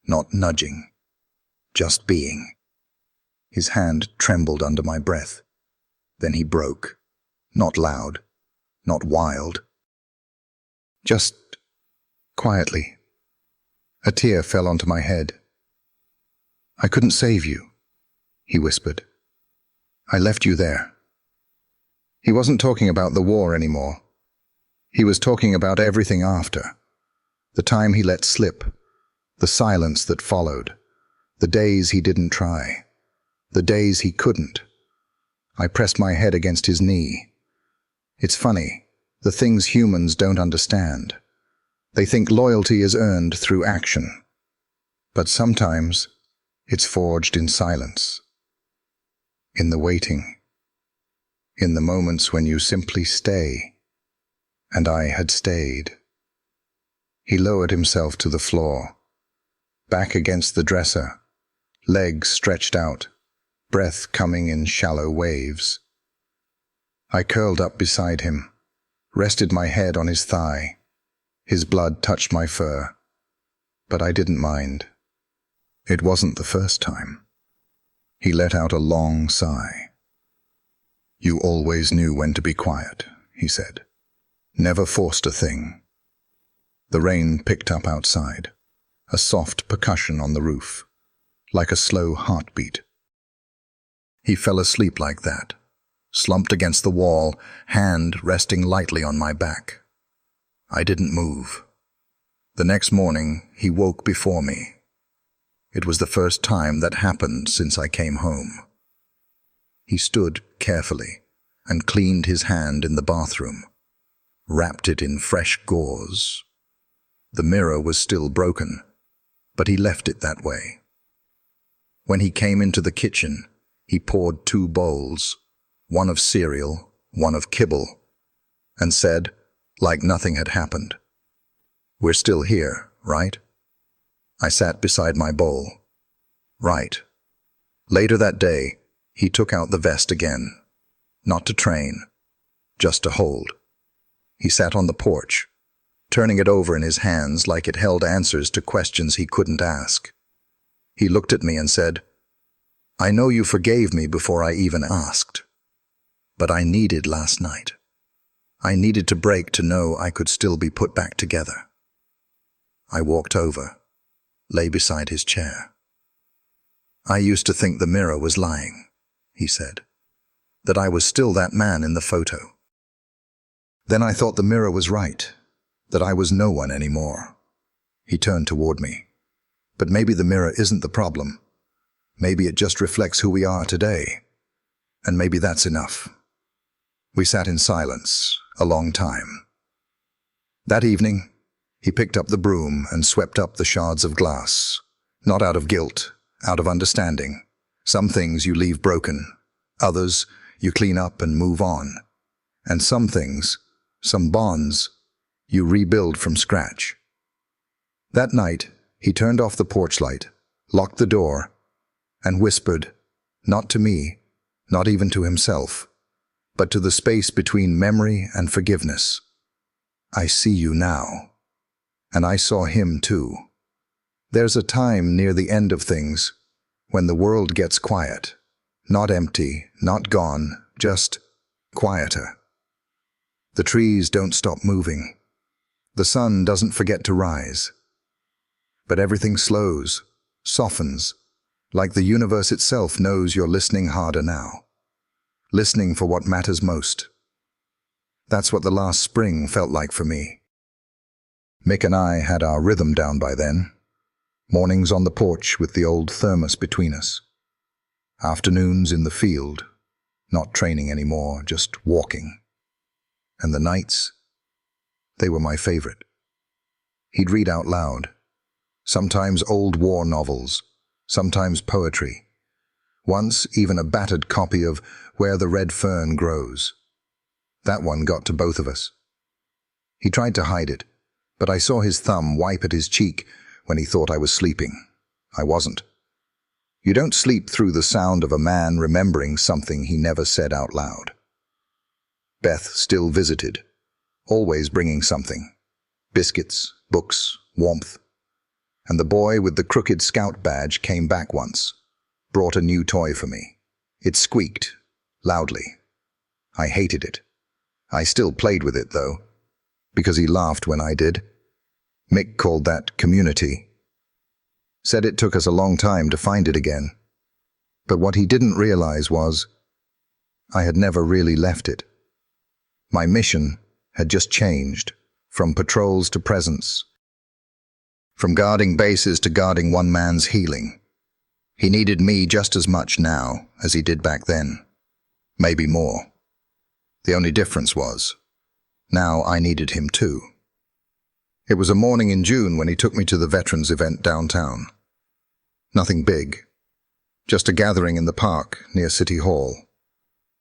not nudging, just being. His hand trembled under my breath. Then he broke, not loud, not wild, just quietly, A tear fell onto my head. "I couldn't save you," he whispered. "I left you there." He wasn't talking about the war anymore. He was talking about everything after. The time he let slip, the silence that followed, the days he didn't try, the days he couldn't. I pressed my head against his knee. It's funny, the things humans don't understand. They think loyalty is earned through action. But sometimes it's forged in silence, in the waiting, in the moments when you simply stay. And I had stayed. He lowered himself to the floor, back against the dresser, legs stretched out, breath coming in shallow waves. I curled up beside him, rested my head on his thigh. His blood touched my fur, but I didn't mind. It wasn't the first time. He let out a long sigh. "You always knew when to be quiet," he said. "Never forced a thing." The rain picked up outside, a soft percussion on the roof, like a slow heartbeat. He fell asleep like that, slumped against the wall, hand resting lightly on my back. I didn't move. The next morning, he woke before me. It was the first time that happened since I came home. He stood carefully and cleaned his hand in the bathroom, wrapped it in fresh gauze. The mirror was still broken, but he left it that way. When he came into the kitchen, he poured 2 bowls, one of cereal, one of kibble, and said, like nothing had happened, "We're still here, right?" I sat beside my bowl. Right. Later that day, he took out the vest again, not to train, just to hold. He sat on the porch, turning it over in his hands like it held answers to questions he couldn't ask. He looked at me and said, "I know you forgave me before I even asked, but I needed last night. I needed to break to know I could still be put back together." I walked over, lay beside his chair. "I used to think the mirror was lying," he said, "that I was still that man in the photo. Then I thought the mirror was right, that I was no one anymore." He turned toward me. "But maybe the mirror isn't the problem. Maybe it just reflects who we are today. And maybe that's enough." We sat in silence a long time. That evening, he picked up the broom and swept up the shards of glass, not out of guilt, out of understanding. Some things you leave broken, others you clean up and move on. And some things, some bonds, you rebuild from scratch. That night, he turned off the porch light, locked the door, and whispered, not to me, not even to himself, but to the space between memory and forgiveness, "I see you now." And I saw him too. There's a time near the end of things when the world gets quiet, not empty, not gone, just quieter. The trees don't stop moving. The sun doesn't forget to rise. But everything slows, softens, like the universe itself knows you're listening harder now. Listening for what matters most. That's what the last spring felt like for me. Mick and I had our rhythm down by then. Mornings on the porch with the old thermos between us. Afternoons in the field, not training anymore, just walking. And the nights, they were my favorite. He'd read out loud, sometimes old war novels, sometimes poetry. Once even a battered copy of Where the Red Fern Grows. That one got to both of us. He tried to hide it, but I saw his thumb wipe at his cheek when he thought I was sleeping. I wasn't. You don't sleep through the sound of a man remembering something he never said out loud. Beth still visited, always bringing something. Biscuits, books, warmth. And the boy with the crooked scout badge came back once, brought a new toy for me. It squeaked, loudly. I hated it. I still played with it, though, because he laughed when I did. Mick called that community. Said it took us a long time to find it again. But what he didn't realize was, I had never really left it. My mission had just changed, from patrols to presence, from guarding bases to guarding one man's healing. He needed me just as much now as he did back then, maybe more. The only difference was, now I needed him too. It was a morning in June when he took me to the veterans event downtown. Nothing big, just a gathering in the park near City Hall.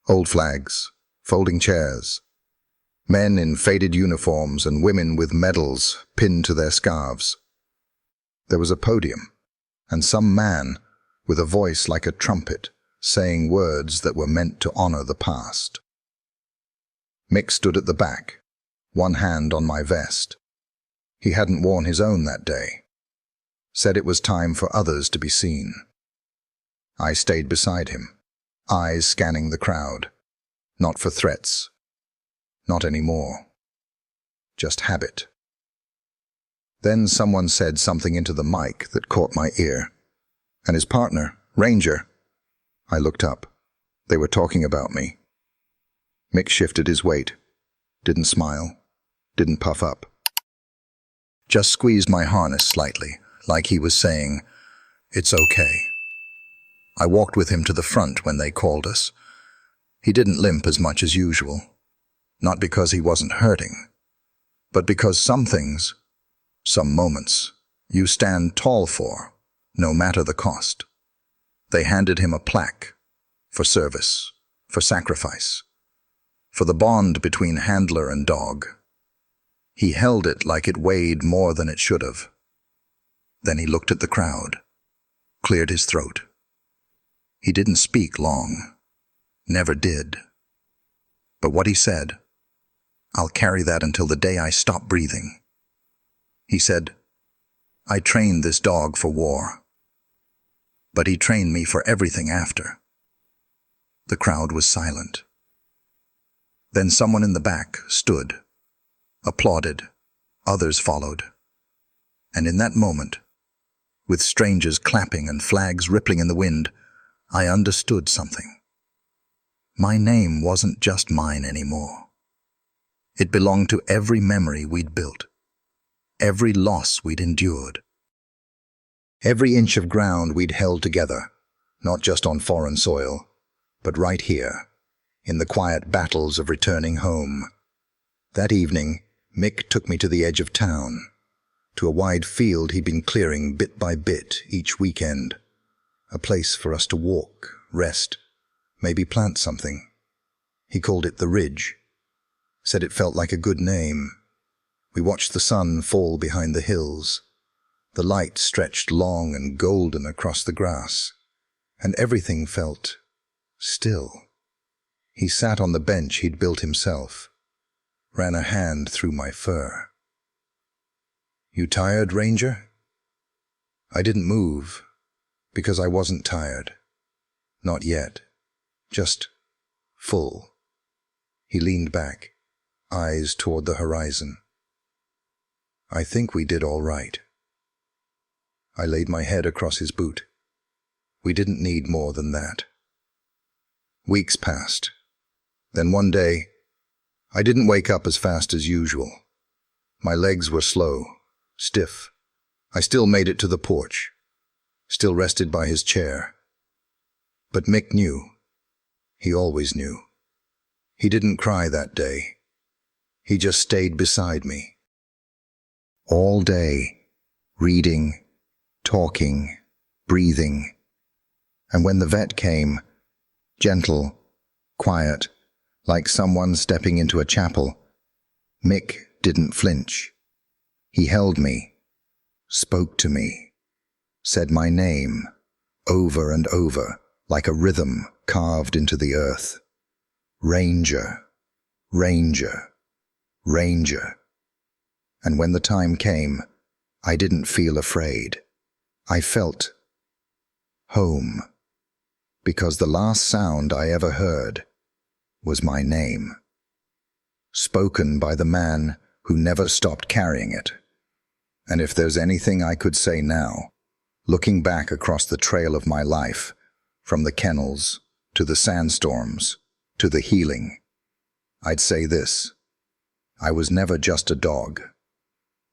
Old flags, folding chairs, men in faded uniforms and women with medals pinned to their scarves. There was a podium, and some man with a voice like a trumpet saying words that were meant to honor the past. Mick stood at the back, one hand on my vest. He hadn't worn his own that day. Said it was time for others to be seen. I stayed beside him, eyes scanning the crowd. Not for threats. Not anymore. Just habit. Then someone said something into the mic that caught my ear. And his partner, Ranger. I looked up. They were talking about me. Mick shifted his weight. Didn't smile. Didn't puff up. Just squeezed my harness slightly, like he was saying, "It's okay." I walked with him to the front when they called us. He didn't limp as much as usual. Not because he wasn't hurting, but because some things, some moments, you stand tall for, no matter the cost. They handed him a plaque for service, for sacrifice, for the bond between handler and dog. He held it like it weighed more than it should have. Then he looked at the crowd, cleared his throat. He didn't speak long, never did. But what he said, I'll carry that until the day I stop breathing. He said, I trained this dog for war, but he trained me for everything after. The crowd was silent. Then someone in the back stood, applauded, others followed. And in that moment, with strangers clapping and flags rippling in the wind, I understood something. My name wasn't just mine anymore. It belonged to every memory we'd built, every loss we'd endured, every inch of ground we'd held together, not just on foreign soil, but right here, in the quiet battles of returning home. That evening, Mick took me to the edge of town, to a wide field he'd been clearing bit by bit each weekend, a place for us to walk, rest, maybe plant something. He called it the Ridge, said it felt like a good name. We watched the sun fall behind the hills. The light stretched long and golden across the grass, and everything felt still. He sat on the bench he'd built himself, ran a hand through my fur. You tired, Ranger? I didn't move, because I wasn't tired. Not yet. Just full. He leaned back, eyes toward the horizon. I think we did all right. I laid my head across his boot. We didn't need more than that. Weeks passed. Then one day, I didn't wake up as fast as usual. My legs were slow, stiff. I still made it to the porch, still rested by his chair. But Mick knew. He always knew. He didn't cry that day. He just stayed beside me. All day, reading, talking, breathing. And when the vet came, gentle, quiet, like someone stepping into a chapel, Mick didn't flinch. He held me, spoke to me, said my name, over and over, like a rhythm carved into the earth. Ranger, Ranger, Ranger. And when the time came, I didn't feel afraid. I felt home, because the last sound I ever heard was my name, spoken by the man who never stopped carrying it. And if there's anything I could say now, looking back across the trail of my life, from the kennels to the sandstorms to the healing, I'd say this: I was never just a dog.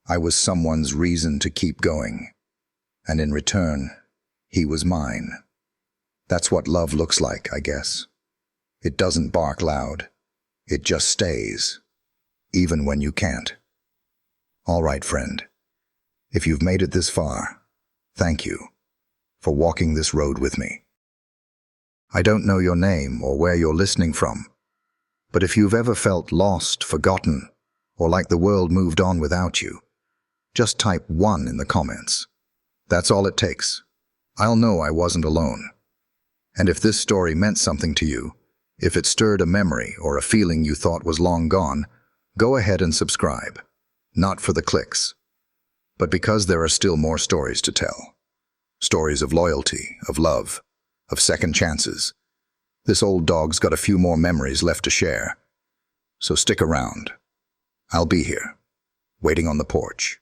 I was someone's reason to keep going. And in return, he was mine. That's what love looks like, I guess. It doesn't bark loud. It just stays, even when you can't. All right, friend. If you've made it this far, thank you for walking this road with me. I don't know your name or where you're listening from, but if you've ever felt lost, forgotten, or like the world moved on without you, just type 1 in the comments. That's all it takes. I'll know I wasn't alone. And if this story meant something to you, if it stirred a memory or a feeling you thought was long gone, go ahead and subscribe. Not for the clicks, but because there are still more stories to tell. Stories of loyalty, of love, of second chances. This old dog's got a few more memories left to share. So stick around. I'll be here, waiting on the porch.